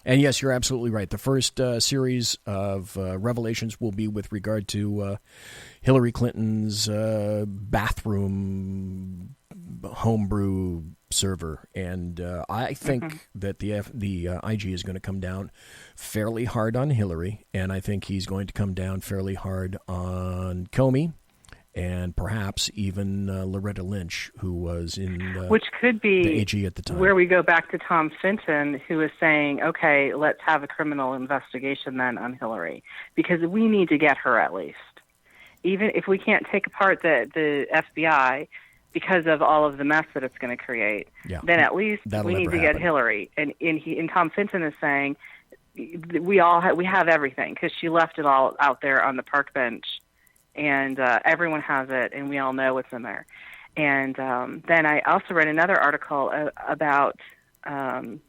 And yes, you're absolutely right. The first series of revelations will be with regard to Hillary Clinton's bathroom homebrew server. And I think that the IG is going to come down fairly hard on Hillary, and I think he's going to come down fairly hard on Comey and perhaps even Loretta Lynch, who was in which could be the AG at the time. Where we go back to Tom Fenton, who is saying, okay, let's have a criminal investigation then on Hillary, because we need to get her at least. Even if we can't take apart the FBI because of all of the mess that it's going to create, then at least we need to get Hillary. And Tom Fenton is saying we have everything, because she left it all out there on the park bench. And everyone has it, and we all know what's in there. And then I also read another article about the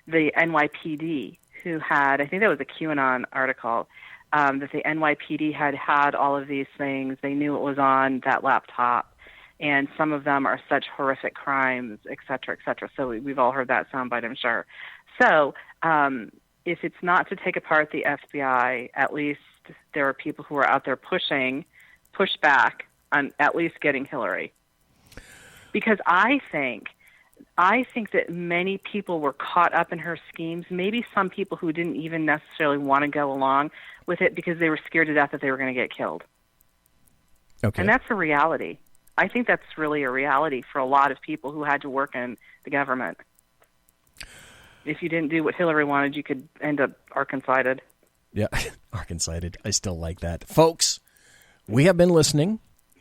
NYPD, who had, I think that was a QAnon article, that the NYPD had all of these things. They knew it was on that laptop, and some of them are such horrific crimes, et cetera, et cetera. So we've all heard that soundbite, I'm sure. So if it's not to take apart the FBI, at least there are people who are out there push back on at least getting Hillary. Because I think that many people were caught up in her schemes, maybe some people who didn't even necessarily want to go along with it because they were scared to death that they were going to get killed. Okay. And that's a reality. I think that's really a reality for a lot of people who had to work in the government. If you didn't do what Hillary wanted, you could end up Arkansas-ed. Yeah, Arkansas-ed. I still like that. Folks, we have been listening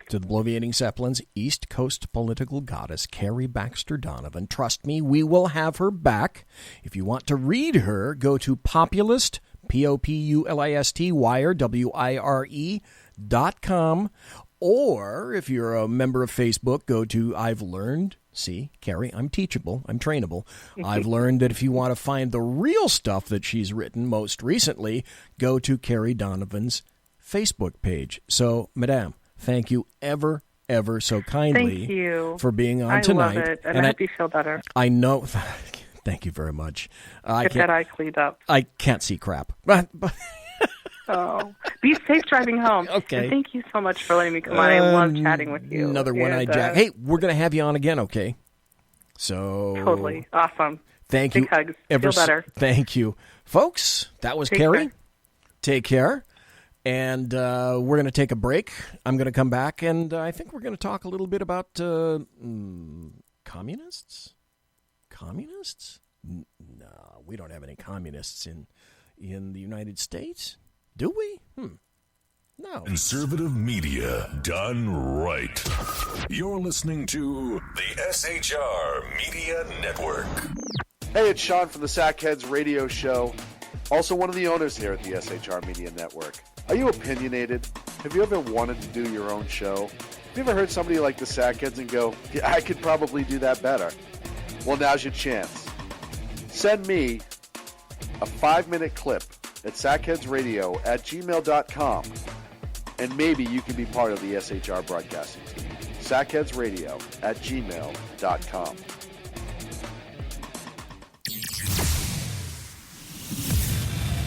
to the Bloviating Zeppelin's East Coast political goddess, Carrie Baxter Donovan. Trust me, we will have her back. If you want to read her, go to Populist, Populist, wire, WIRE.com. Or if you're a member of Facebook, go to I've Learned. See, Carrie, I'm teachable. I'm trainable. I've learned that if you want to find the real stuff that she's written most recently, go to Carrie Donovan's Facebook page. So, Madame, thank you ever so kindly for being on tonight. I love it, and I hope you feel better. I know. Thank you very much. Get that eye cleaned up. I can't see crap. Oh, be safe driving home. Okay. And thank you so much for letting me come on. I love chatting with you. Another one-eyed Jack. Hey, we're going to have you on again, okay? So totally awesome. Thank Big you. Hugs. Feel better. Thank you, folks. That was Carrie. Take care. And we're going to take a break. I'm going to come back, and I think we're going to talk a little bit about communists. Communists? No, we don't have any communists in the United States. Do we? No. Conservative media done right. You're listening to the SHR Media Network. Hey, it's Sean from the Sackheads Radio Show. Also one of the owners here at the SHR Media Network. Are you opinionated? Have you ever wanted to do your own show? Have you ever heard somebody like the Sackheads and go, yeah, I could probably do that better? Well, now's your chance. Send me a 5-minute clip at sackheadsradio@gmail.com, and maybe you can be part of the SHR broadcasting team. sackheadsradio@gmail.com.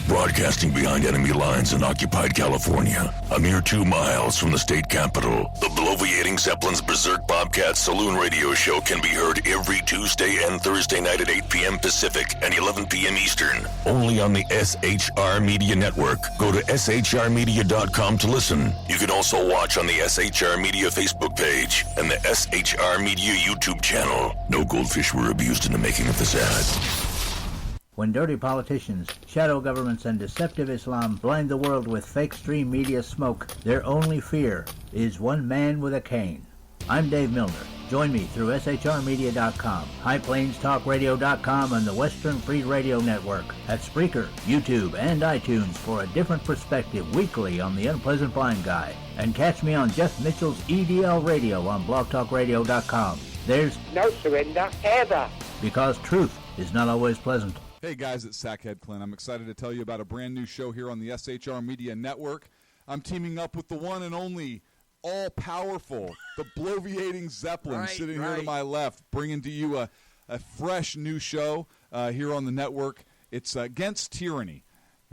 Broadcasting behind enemy lines in occupied California, a mere 2 miles from the state capital, the Bloviating Zeppelin's Berserk Bobcat Saloon radio show can be heard every Tuesday and Thursday night at 8 p.m. Pacific and 11 p.m. Eastern. Only on the SHR Media Network. Go to shrmedia.com to listen. You can also watch on the SHR Media Facebook page and the SHR Media YouTube channel. No goldfish were abused in the making of this ad. When dirty politicians, shadow governments, and deceptive Islam blind the world with fake stream media smoke, their only fear is one man with a cane. I'm Dave Milner. Join me through SHRmedia.com, HighPlainsTalkRadio.com, and the Western Free Radio Network at Spreaker, YouTube, and iTunes for a different perspective weekly on the Unpleasant Blind Guy. And catch me on Jeff Mitchell's EDL Radio on BlogTalkRadio.com. There's no surrender ever, because truth is not always pleasant. Hey guys, it's Sackhead Clint. I'm excited to tell you about a brand new show here on the SHR Media Network. I'm teaming up with the one and only all-powerful, the Bloviating Zeppelin, sitting here to my left, bringing to you a fresh new show here on the network. It's Against Tyranny.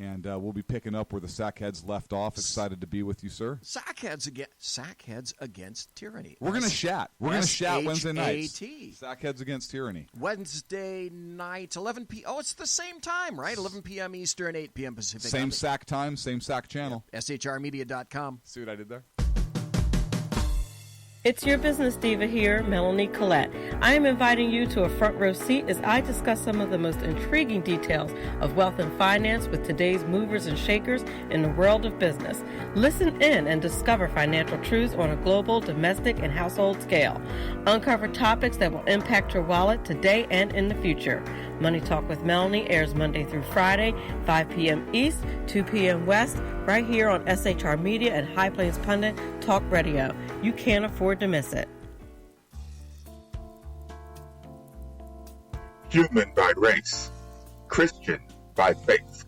And we'll be picking up where the Sackheads left off. Excited to be with you, sir. Sackheads Against Tyranny. We're going to chat. We're going to chat Wednesday nights. Sackheads Against Tyranny. Wednesday night, 11 p.m. Oh, it's the same time, right? 11 p.m. Eastern, 8 p.m. Pacific. Same Sack time, same Sack channel. SHRmedia.com. See what I did there? It's your business diva here, Melanie Collette. I am inviting you to a front row seat as I discuss some of the most intriguing details of wealth and finance with today's movers and shakers in the world of business. Listen in and discover financial truths on a global, domestic, and household scale. Uncover topics that will impact your wallet today and in the future. Money Talk with Melanie airs Monday through Friday, 5 p.m. East, 2 p.m. West, right here on SHR Media and High Plains Pundit Talk Radio. You can't afford to miss it. Human by race, Christian by faith,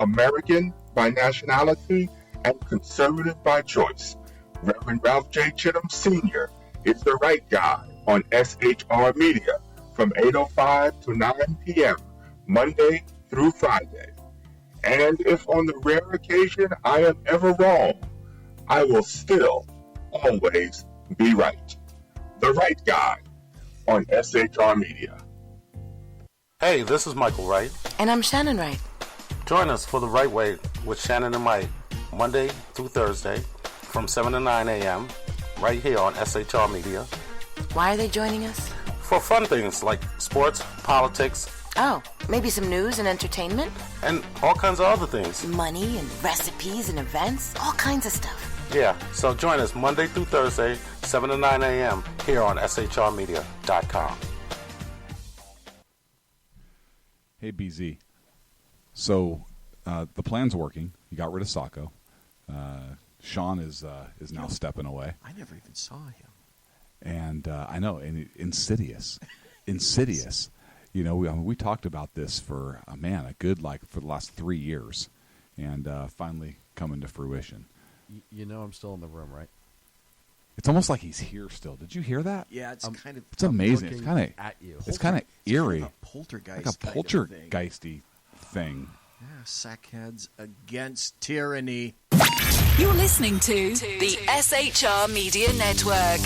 American by nationality, and conservative by choice. Reverend Ralph J. Chittum Sr. is the right guy on SHR Media from 8:05 to 9 p.m. Monday through Friday. And if on the rare occasion I am ever wrong, I will still always be right. The right guy on SHR Media. Hey, this is Michael Wright. And I'm Shannon Wright. Join us for The Right Way with Shannon and Mike, Monday through Thursday from 7 to 9 a.m. right here on SHR Media. Why are they joining us? For fun things like sports, politics. Oh, maybe some news and entertainment? And all kinds of other things. Money and recipes and events, all kinds of stuff. Yeah, so join us Monday through Thursday, 7 to 9 a.m. here on SHRmedia.com. Hey, BZ. So the plan's working. You got rid of Sacco. Sean is now stepping away. I never even saw him. And I know, and insidious. Insidious. You know, we talked about this for, for the last 3 years. And finally coming to fruition. You know I'm still in the room, right? It's almost like he's here still. Did you hear that? Yeah, it's kind of... It's amazing. It's kind of at you. It's kind of eerie. Kind of a poltergeist. Like a poltergeisty thing. Yeah, sackheads against tyranny. You're listening to the SHR Media Network.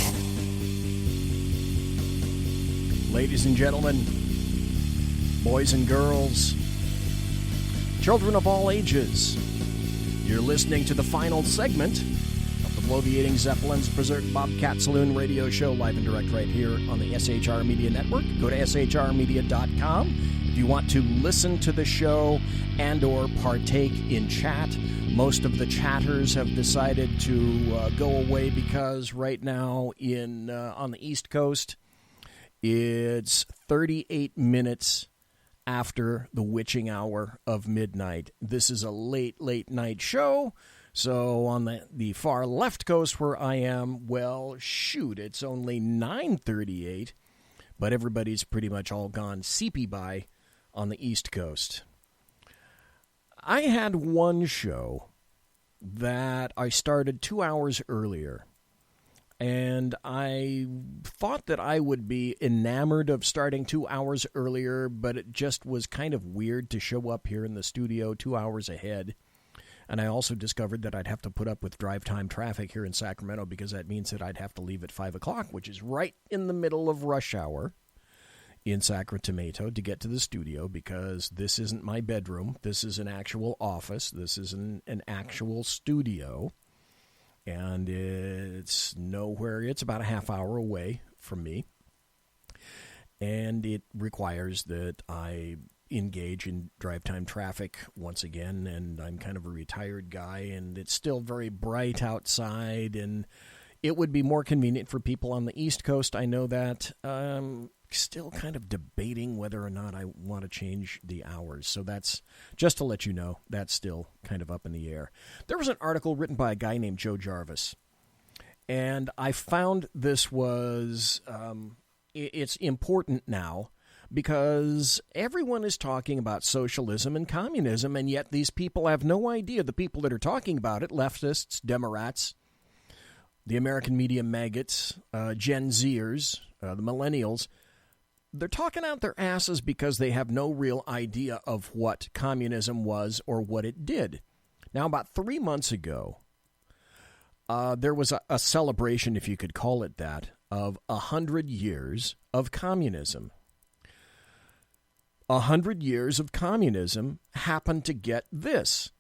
Ladies and gentlemen, boys and girls, children of all ages, you're listening to the final segment of the Bloviating Zeppelin's Berserk Bobcat Saloon radio show, live and direct right here on the SHR Media Network. Go to shrmedia.com if you want to listen to the show and or partake in chat. Most of the chatters have decided to go away because right now on the East Coast, it's 38 minutes after the witching hour of midnight. This is a late night show. So on the far left coast where I am, well, shoot, it's only 9:38, but everybody's pretty much all gone seepy by on the East Coast. I had one show that I started 2 hours earlier. And I thought that I would be enamored of starting 2 hours earlier, but it just was kind of weird to show up here in the studio 2 hours ahead. And I also discovered that I'd have to put up with drive time traffic here in Sacramento because that means that I'd have to leave at 5 o'clock, which is right in the middle of rush hour in Sacramento to get to the studio because this isn't my bedroom. This is an actual office. This is an actual studio. And it's nowhere, it's about a half hour away from me. And it requires that I engage in drive time traffic once again. And I'm kind of a retired guy, and it's still very bright outside. And it would be more convenient for people on the East Coast. I know that. Still kind of debating whether or not I want to change the hours. So that's just to let you know, that's still kind of up in the air. There was an article written by a guy named Joe Jarvis, and I found this was, it's important now because everyone is talking about socialism and communism, and yet these people have no idea. The people that are talking about it, leftists, Democrats, the American media maggots, Gen Zers, the millennials, they're talking out their asses because they have no real idea of what communism was or what it did. Now, about 3 months ago, there was a celebration, if you could call it that, of 100 years of communism. 100 years of communism happened to get this: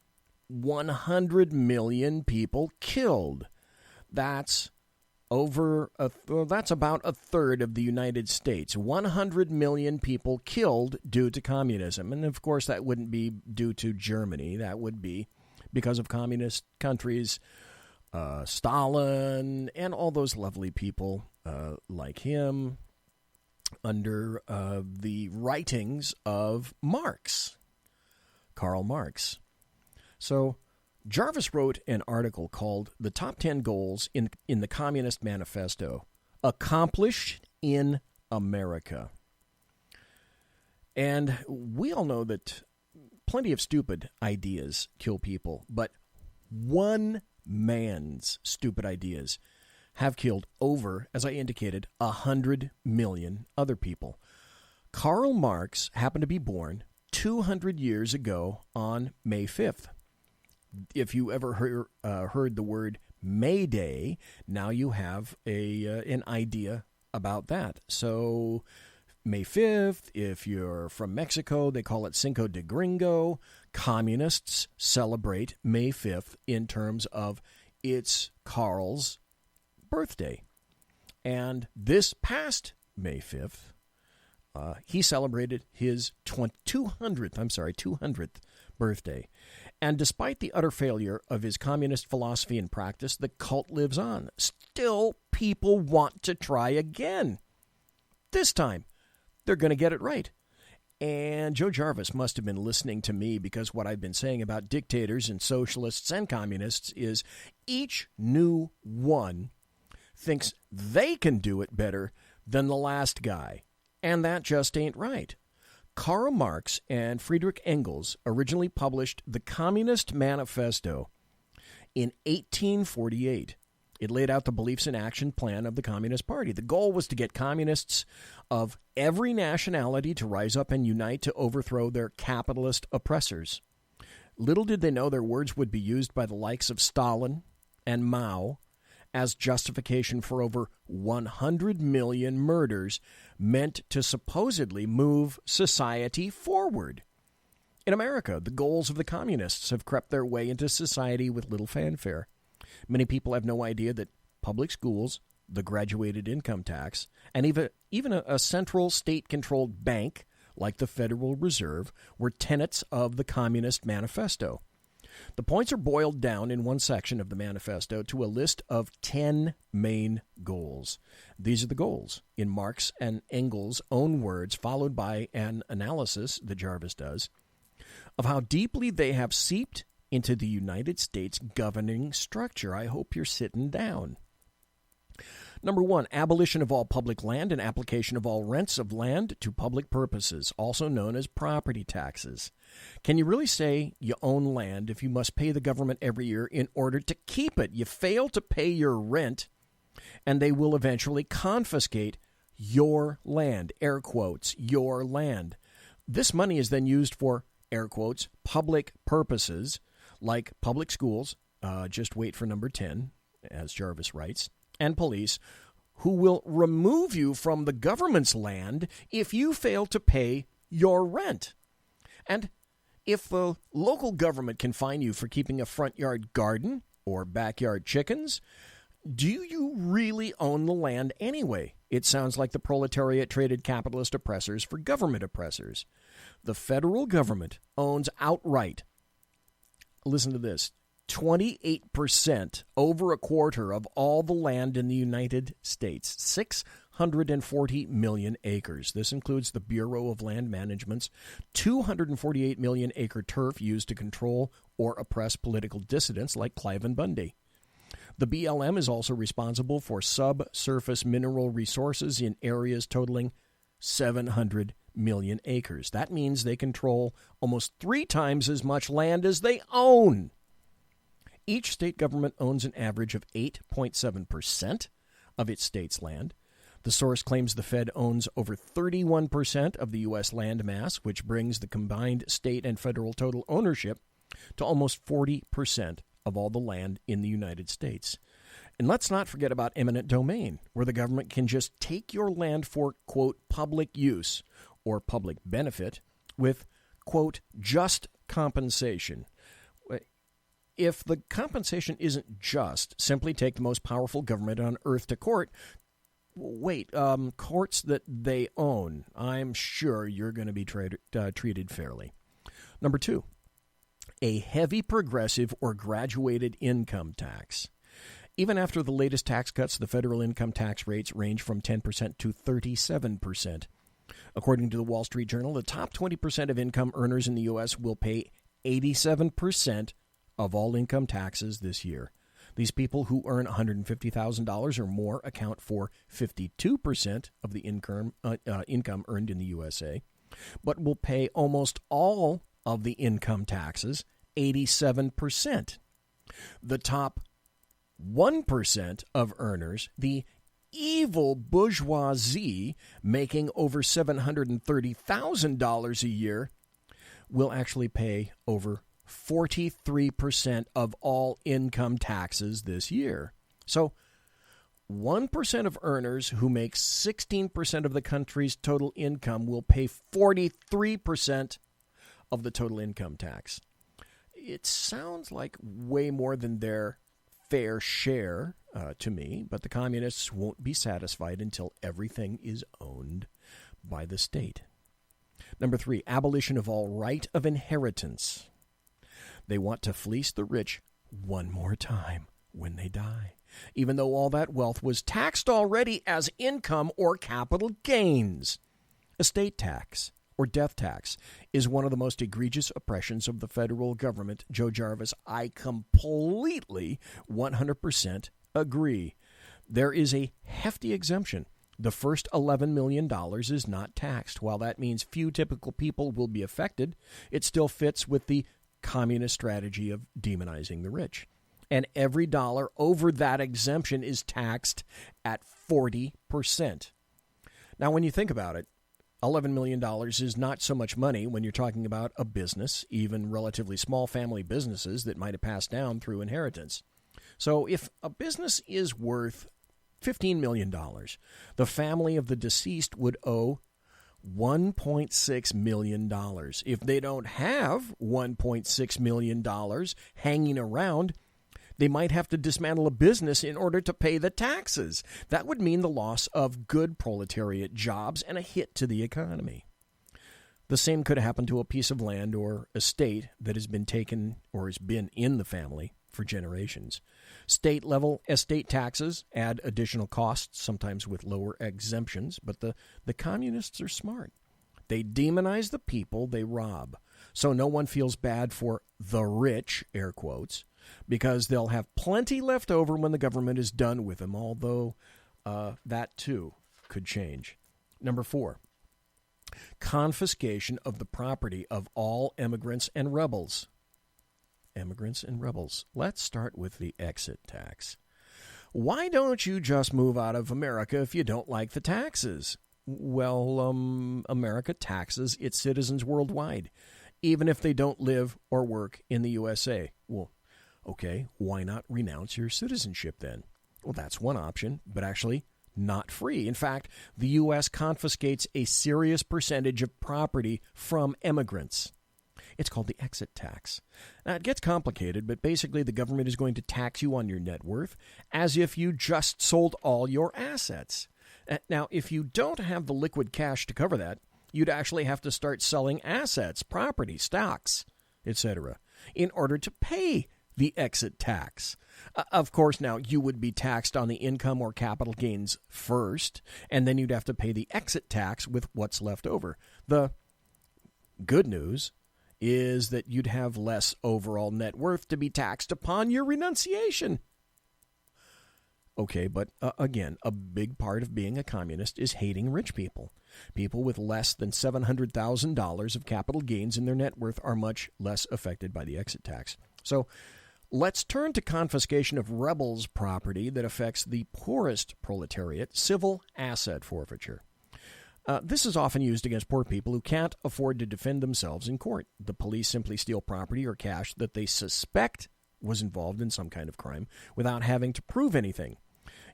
100 million people killed. That's That's about a third of the United States. 100 million people killed due to communism. And, of course, that wouldn't be due to Germany. That would be because of communist countries, Stalin, and all those lovely people like him under the writings of Marx, Karl Marx. So Jarvis wrote an article called The Top 10 Goals in the Communist Manifesto, Accomplished in America. And we all know that plenty of stupid ideas kill people, but one man's stupid ideas have killed over, as I indicated, 100 million other people. Karl Marx happened to be born 200 years ago on May 5th. If you ever heard the word May Day, now you have an idea about that. So May 5th, if you're from Mexico, they call it Cinco de Gringo. Communists celebrate May 5th in terms of it's Karl's birthday. And this past May 5th, he celebrated his 200th birthday. And despite the utter failure of his communist philosophy and practice, the cult lives on. Still, people want to try again. This time, they're going to get it right. And Joe Jarvis must have been listening to me, because what I've been saying about dictators and socialists and communists is each new one thinks they can do it better than the last guy. And that just ain't right. Karl Marx and Friedrich Engels originally published the Communist Manifesto in 1848. It laid out the beliefs and action plan of the Communist Party. The goal was to get communists of every nationality to rise up and unite to overthrow their capitalist oppressors. Little did they know their words would be used by the likes of Stalin and Mao as justification for over 100 million murders meant to supposedly move society forward. In America, the goals of the communists have crept their way into society with little fanfare. Many people have no idea that public schools, the graduated income tax, and even a central state-controlled bank like the Federal Reserve were tenets of the Communist Manifesto. The points are boiled down in one section of the manifesto to a list of 10 main goals. These are the goals, in Marx and Engels' own words, followed by an analysis that Jarvis does of how deeply they have seeped into the United States governing structure. I hope you're sitting down. Number 1, abolition of all public land and application of all rents of land to public purposes, also known as property taxes. Can you really say you own land if you must pay the government every year in order to keep it? You fail to pay your rent, and they will eventually confiscate your land, air quotes, your land. This money is then used for, air quotes, public purposes, like public schools, just wait for number 10, as Jarvis writes, and police, who will remove you from the government's land if you fail to pay your rent. And if the local government can fine you for keeping a front yard garden or backyard chickens, do you really own the land anyway? It sounds like the proletariat traded capitalist oppressors for government oppressors. The federal government owns outright, listen to this, 28%, over a quarter of all the land in the United States, 640 million acres. This includes the Bureau of Land Management's 248 million acre turf used to control or oppress political dissidents like Cliven Bundy. The BLM is also responsible for subsurface mineral resources in areas totaling 700 million acres. That means they control almost 3 times as much land as they own. Each state government owns an average of 8.7% of its state's land. The source claims the Fed owns over 31% of the U.S. land mass, which brings the combined state and federal total ownership to almost 40% of all the land in the United States. And let's not forget about eminent domain, where the government can just take your land for, quote, public use or public benefit with, quote, just compensation. if the compensation isn't just, simply take the most powerful government on earth to court. Wait, courts that they own. I'm sure you're going to be treated fairly. Number 2, a heavy progressive or graduated income tax. Even after the latest tax cuts, the federal income tax rates range from 10% to 37%. According to the Wall Street Journal, the top 20% of income earners in the U.S. will pay 87% of all income taxes this year. These people who earn $150,000 or more account for 52% of the income earned in the USA, but will pay almost all of the income taxes, 87%. The top 1% of earners, the evil bourgeoisie making over $730,000 a year, will actually pay over 43% of all income taxes this year. So 1% of earners who make 16% of the country's total income will pay 43% of the total income tax. It sounds like way more than their fair share to me, but the communists won't be satisfied until everything is owned by the state. Number 3, abolition of all right of inheritance. They want to fleece the rich one more time when they die, even though all that wealth was taxed already as income or capital gains. Estate tax or death tax is one of the most egregious oppressions of the federal government. Joe Jarvis, I completely 100% agree. There is a hefty exemption. The first $11 million is not taxed. While that means few typical people will be affected, it still fits with the communist strategy of demonizing the rich. And every dollar over that exemption is taxed at 40%. Now, when you think about it, $11 million is not so much money when you're talking about a business, even relatively small family businesses that might have passed down through inheritance. So if a business is worth $15 million, the family of the deceased would owe $1.6 million. If they don't have $1.6 million hanging around, they might have to dismantle a business in order to pay the taxes. That would mean the loss of good proletariat jobs and a hit to the economy. The same could happen to a piece of land or estate that has been taken or has been in the family for generations. State-level estate taxes add additional costs, sometimes with lower exemptions, but the communists are smart. They demonize the people they rob, so no one feels bad for the rich, air quotes, because they'll have plenty left over when the government is done with them, although that too could change. Number 4, confiscation of the property of all immigrants and rebels. Immigrants and rebels. Let's start with the exit tax. Why don't you just move out of America if you don't like the taxes? Well, America taxes its citizens worldwide, even if they don't live or work in the USA. Well, okay, why not renounce your citizenship then? Well, that's one option, but actually not free. In fact, the U.S. confiscates a serious percentage of property from immigrants. It's called the exit tax. Now, it gets complicated, but basically the government is going to tax you on your net worth as if you just sold all your assets. Now, if you don't have the liquid cash to cover that, you'd actually have to start selling assets, property, stocks, etc., in order to pay the exit tax. Of course, now, you would be taxed on the income or capital gains first, and then you'd have to pay the exit tax with what's left over. The good news is that you'd have less overall net worth to be taxed upon your renunciation. Okay, but again, a big part of being a communist is hating rich people. People with less than $700,000 of capital gains in their net worth are much less affected by the exit tax. So let's turn to confiscation of rebels' property that affects the poorest proletariat, civil asset forfeiture. This is often used against poor people who can't afford to defend themselves in court. The police simply steal property or cash that they suspect was involved in some kind of crime without having to prove anything.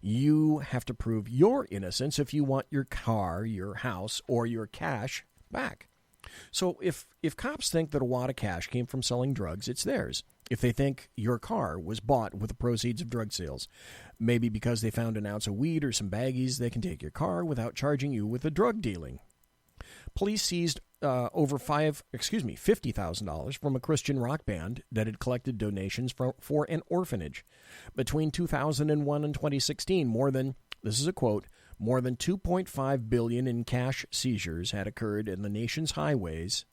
You have to prove your innocence if you want your car, your house, or your cash back. So if cops think that a wad of cash came from selling drugs, it's theirs. If they think your car was bought with the proceeds of drug sales, maybe because they found an ounce of weed or some baggies, they can take your car without charging you with the drug dealing. Police seized over $50,000 from a Christian rock band that had collected donations for an orphanage. Between 2001 and 2016, this is a quote, more than $2.5 billion in cash seizures had occurred in the nation's highways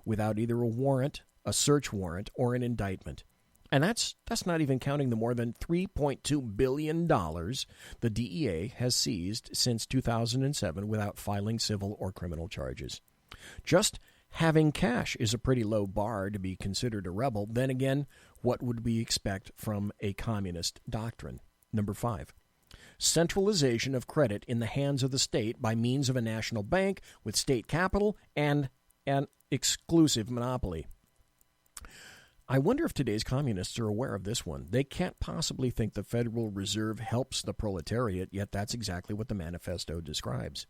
without either a warrant, a search warrant, or an indictment. And that's not even counting the more than $3.2 billion the DEA has seized since 2007 without filing civil or criminal charges. Just having cash is a pretty low bar to be considered a rebel. Then again, what would we expect from a communist doctrine? Number 5. Centralization of credit in the hands of the state by means of a national bank with state capital and an exclusive monopoly. I wonder if today's communists are aware of this one. They can't possibly think the Federal Reserve helps the proletariat, yet that's exactly what the manifesto describes.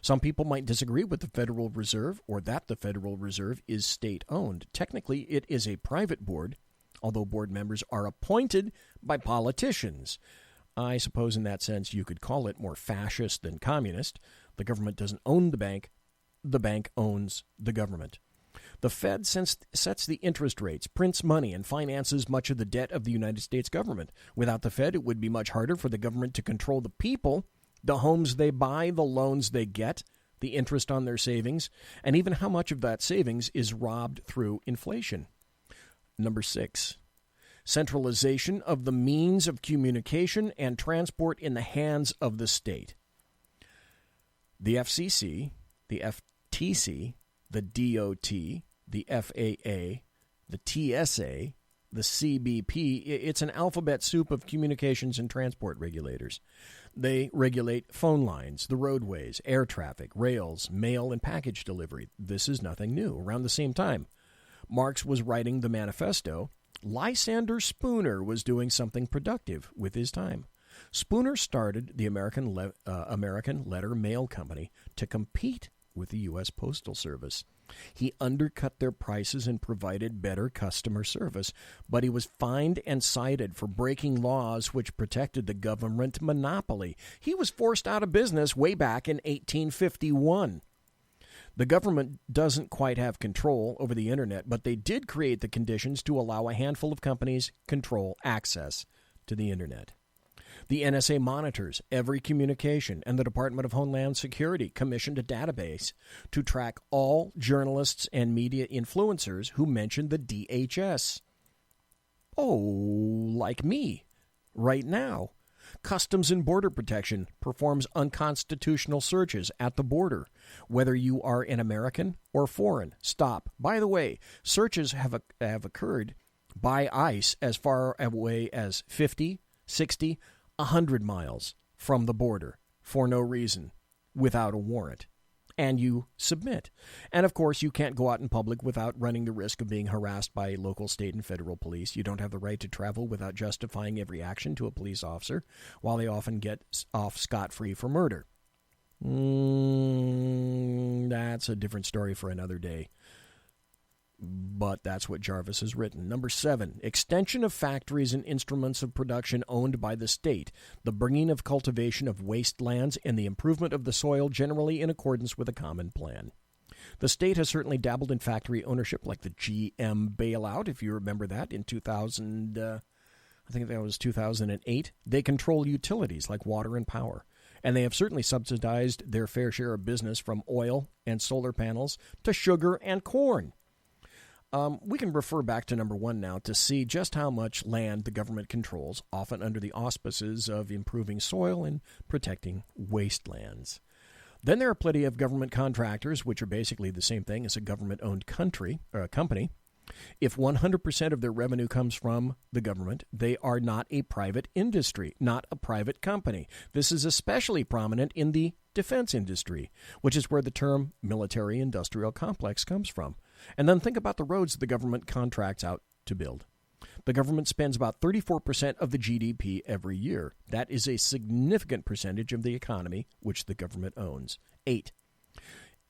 Some people might disagree with the Federal Reserve or that the Federal Reserve is state-owned. Technically, it is a private board, although board members are appointed by politicians. I suppose in that sense you could call it more fascist than communist. The government doesn't own the bank owns the government. The Fed sets the interest rates, prints money, and finances much of the debt of the United States government. Without the Fed, it would be much harder for the government to control the people, the homes they buy, the loans they get, the interest on their savings, and even how much of that savings is robbed through inflation. Number 6. Centralization of the means of communication and transport in the hands of the state. The FCC, the FTC, the DOT, the FAA, the TSA, the CBP, it's an alphabet soup of communications and transport regulators. They regulate phone lines, the roadways, air traffic, rails, mail and package delivery. This is nothing new. Around the same time Marx was writing the manifesto, Lysander Spooner was doing something productive with his time. Spooner started the American Letter Mail Company to compete with the U.S. Postal Service. He undercut their prices and provided better customer service, but he was fined and cited for breaking laws which protected the government monopoly. He was forced out of business way back in 1851. The government doesn't quite have control over the internet, but they did create the conditions to allow a handful of companies control access to the internet. The NSA monitors every communication, and the Department of Homeland Security commissioned a database to track all journalists and media influencers who mention the DHS. Oh, like me, right now. Customs and Border Protection performs unconstitutional searches at the border, whether you are an American or foreign. Stop. By the way, searches have occurred by ICE as far away as 50, 60, 100 miles from the border for no reason, without a warrant. And you submit. And of course, you can't go out in public without running the risk of being harassed by local, state, and federal police. You don't have the right to travel without justifying every action to a police officer, while they often get off scot-free for murder. That's a different story for another day. But that's what Jarvis has written. Number 7, extension of factories and instruments of production owned by the state, the bringing of cultivation of wastelands, and the improvement of the soil generally in accordance with a common plan. The state has certainly dabbled in factory ownership, like the GM bailout, if you remember that, in 2000, I think that was 2008. They control utilities like water and power. And they have certainly subsidized their fair share of business from oil and solar panels to sugar and corn. We can refer back to number 1 now to see just how much land the government controls, often under the auspices of improving soil and protecting wastelands. Then there are plenty of government contractors, which are basically the same thing as a government-owned company. If 100% of their revenue comes from the government, they are not a private industry, not a private company. This is especially prominent in the defense industry, which is where the term military-industrial complex comes from. And then think about the roads the government contracts out to build. The government spends about 34% of the GDP every year. That is a significant percentage of the economy which the government owns. 8.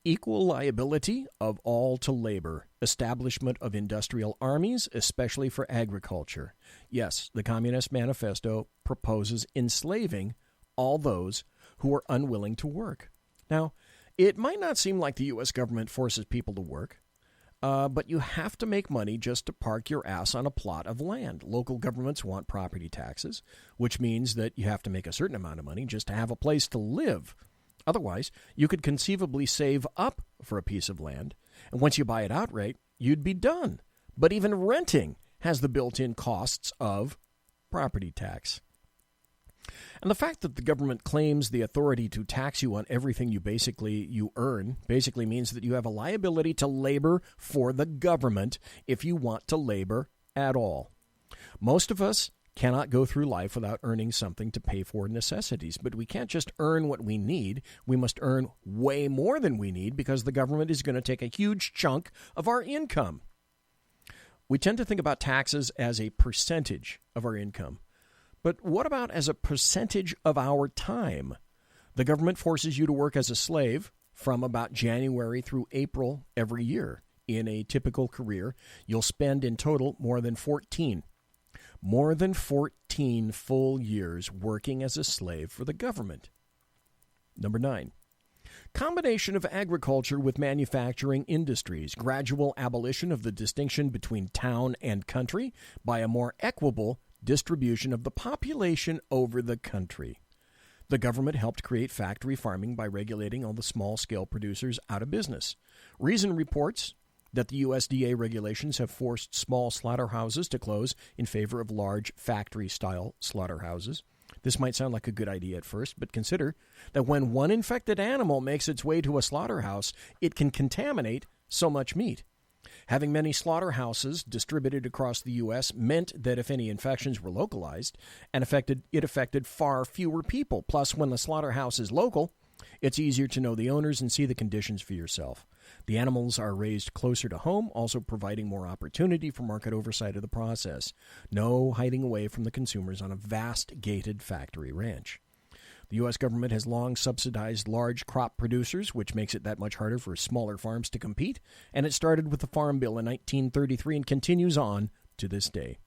Equal liability of all to labor. Establishment of industrial armies, especially for agriculture. Yes, the Communist Manifesto proposes enslaving all those who are unwilling to work. Now, it might not seem like the U.S. government forces people to work, but you have to make money just to park your ass on a plot of land. Local governments want property taxes, which means that you have to make a certain amount of money just to have a place to live. Otherwise, you could conceivably save up for a piece of land, and once you buy it outright, you'd be done. But even renting has the built-in costs of property tax. And the fact that the government claims the authority to tax you on everything you earn basically means that you have a liability to labor for the government if you want to labor at all. Most of us cannot go through life without earning something to pay for necessities, but we can't just earn what we need. We must earn way more than we need because the government is going to take a huge chunk of our income. We tend to think about taxes as a percentage of our income. But what about as a percentage of our time? The government forces you to work as a slave from about January through April every year. In a typical career, you'll spend in total more than 14 full years working as a slave for the government. Number 9. Combination of agriculture with manufacturing industries. Gradual abolition of the distinction between town and country by a more equitable distribution of the population over the country. The government helped create factory farming by regulating all the small-scale producers out of business. Reason reports that the USDA regulations have forced small slaughterhouses to close in favor of large factory-style slaughterhouses. This might sound like a good idea at first, but consider that when one infected animal makes its way to a slaughterhouse, it can contaminate so much meat. Having many slaughterhouses distributed across the U.S. meant that if any infections were localized, it affected far fewer people. Plus, when the slaughterhouse is local, it's easier to know the owners and see the conditions for yourself. The animals are raised closer to home, also providing more opportunity for market oversight of the process. No hiding away from the consumers on a vast gated factory ranch. The U.S. government has long subsidized large crop producers, which makes it that much harder for smaller farms to compete, and it started with the Farm Bill in 1933 and continues on to this day.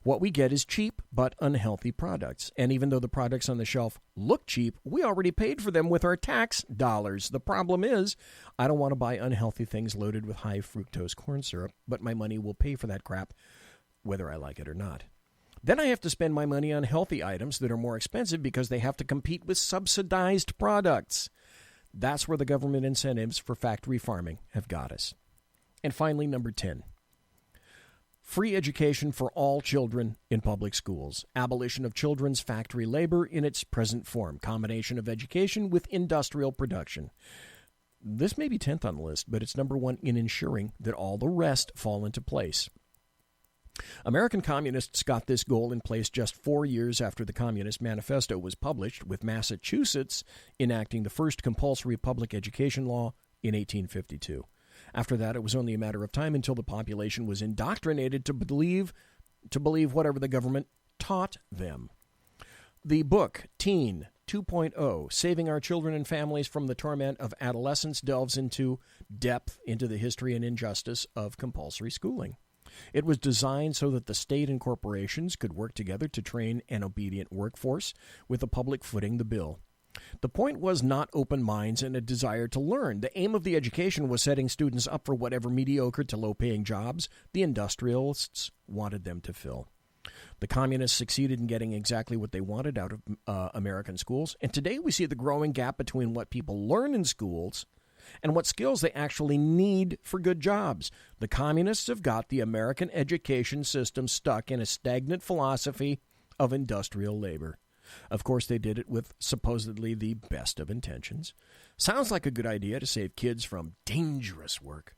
What we get is cheap but unhealthy products, and even though the products on the shelf look cheap, we already paid for them with our tax dollars. The problem is, I don't want to buy unhealthy things loaded with high fructose corn syrup, but my money will pay for that crap, whether I like it or not. Then I have to spend my money on healthy items that are more expensive because they have to compete with subsidized products. That's where the government incentives for factory farming have got us. And finally, number 10. Free education for all children in public schools. Abolition of children's factory labor in its present form. Combination of education with industrial production. This may be 10th on the list, but it's number 1 in ensuring that all the rest fall into place. American communists got this goal in place just 4 years after the Communist Manifesto was published, with Massachusetts enacting the first compulsory public education law in 1852. After that, it was only a matter of time until the population was indoctrinated to believe whatever the government taught them. The book, Teen 2.0, Saving Our Children and Families from the Torment of Adolescence, delves into depth into the history and injustice of compulsory schooling. It was designed so that the state and corporations could work together to train an obedient workforce with the public footing the bill. The point was not open minds and a desire to learn. The aim of the education was setting students up for whatever mediocre to low-paying jobs the industrialists wanted them to fill. The communists succeeded in getting exactly what they wanted out of American schools, and today we see the growing gap between what people learn in schools and what skills they actually need for good jobs. The communists have got the American education system stuck in a stagnant philosophy of industrial labor. Of course, they did it with supposedly the best of intentions. Sounds like a good idea to save kids from dangerous work.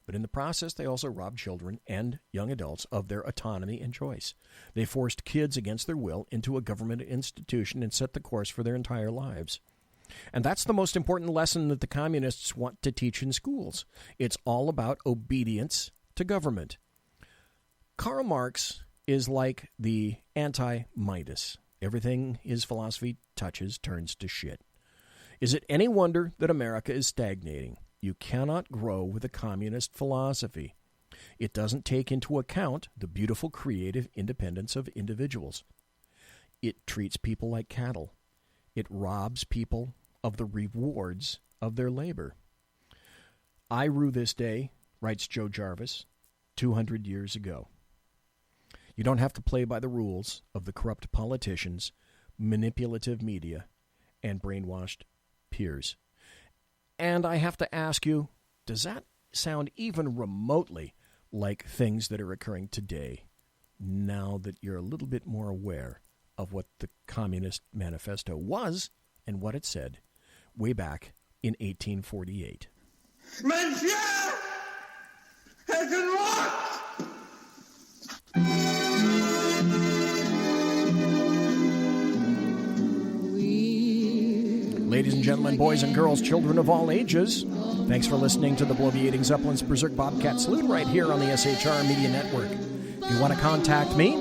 But in the process, they also robbed children and young adults of their autonomy and choice. They forced kids against their will into a government institution and set the course for their entire lives. And that's the most important lesson that the communists want to teach in schools. It's all about obedience to government. Karl Marx is like the anti-Midas. Everything his philosophy touches turns to shit. Is it any wonder that America is stagnating? You cannot grow with a communist philosophy. It doesn't take into account the beautiful creative independence of individuals. It treats people like cattle. It robs people of the rewards of their labor. I rue this day, writes Joe Jarvis, 200 years ago. You don't have to play by the rules of the corrupt politicians, manipulative media, and brainwashed peers. And I have to ask you, does that sound even remotely like things that are occurring today, now that you're a little bit more aware of what the Communist Manifesto was and what it said way back in 1848? Monsieur! Has unlocked! Ladies and gentlemen, boys and girls, children of all ages, thanks for listening to the Bloviating Zeppelin's Berserk Bobcat Saloon right here on the SHR Media Network. If you want to contact me,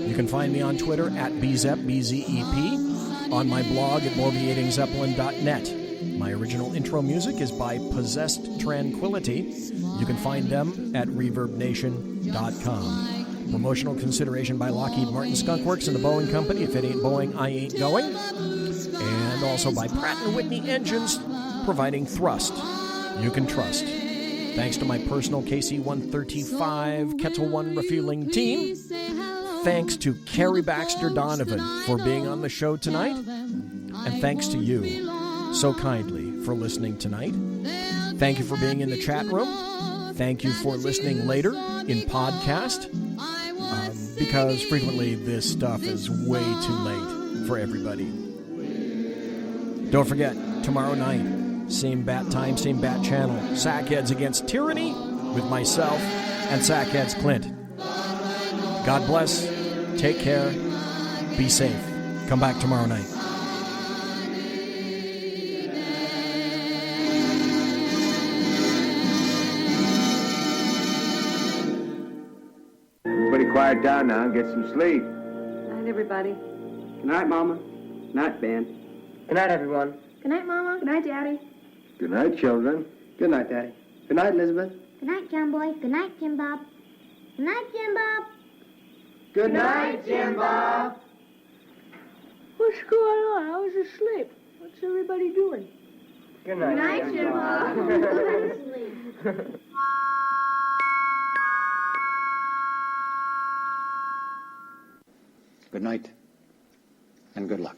you can find me on Twitter at BZEP, BZEP, on my blog at bloviatingzeppelin.net. My original intro music is by Possessed Tranquility. You can find them at reverbnation.com. Promotional consideration by Lockheed Martin Skunk Works and the Boeing Company. If it ain't Boeing, I ain't going. And also by Pratt & Whitney Engines, providing thrust you can trust. Thanks to my personal KC-135 Kettle One refueling team. Thanks to Carrie Baxter Donovan for being on the show tonight. And thanks to you so kindly for listening tonight. Thank you for being in the chat room. Thank you for listening later in podcast, because frequently this stuff is way too late for everybody. Don't forget, tomorrow night, same bat time, same bat channel, Sackheads Against Tyranny with myself and Sackheads Clint. God bless, take care, be safe. Come back tomorrow night. Everybody quiet down now and get some sleep. Night, everybody. Good night, Mama. Good night, Ben. Good night, everyone. Good night, Mama. Good night, Daddy. Good night, children. Good night, Daddy. Good night, Elizabeth. Good night, John Boy. Good night, Jim Bob. Good night, Jim Bob. Good night, Jim Bob. What's going on? I was asleep. What's everybody doing? Good Good night, Jim Bob. Go to sleep. Good night, and good luck.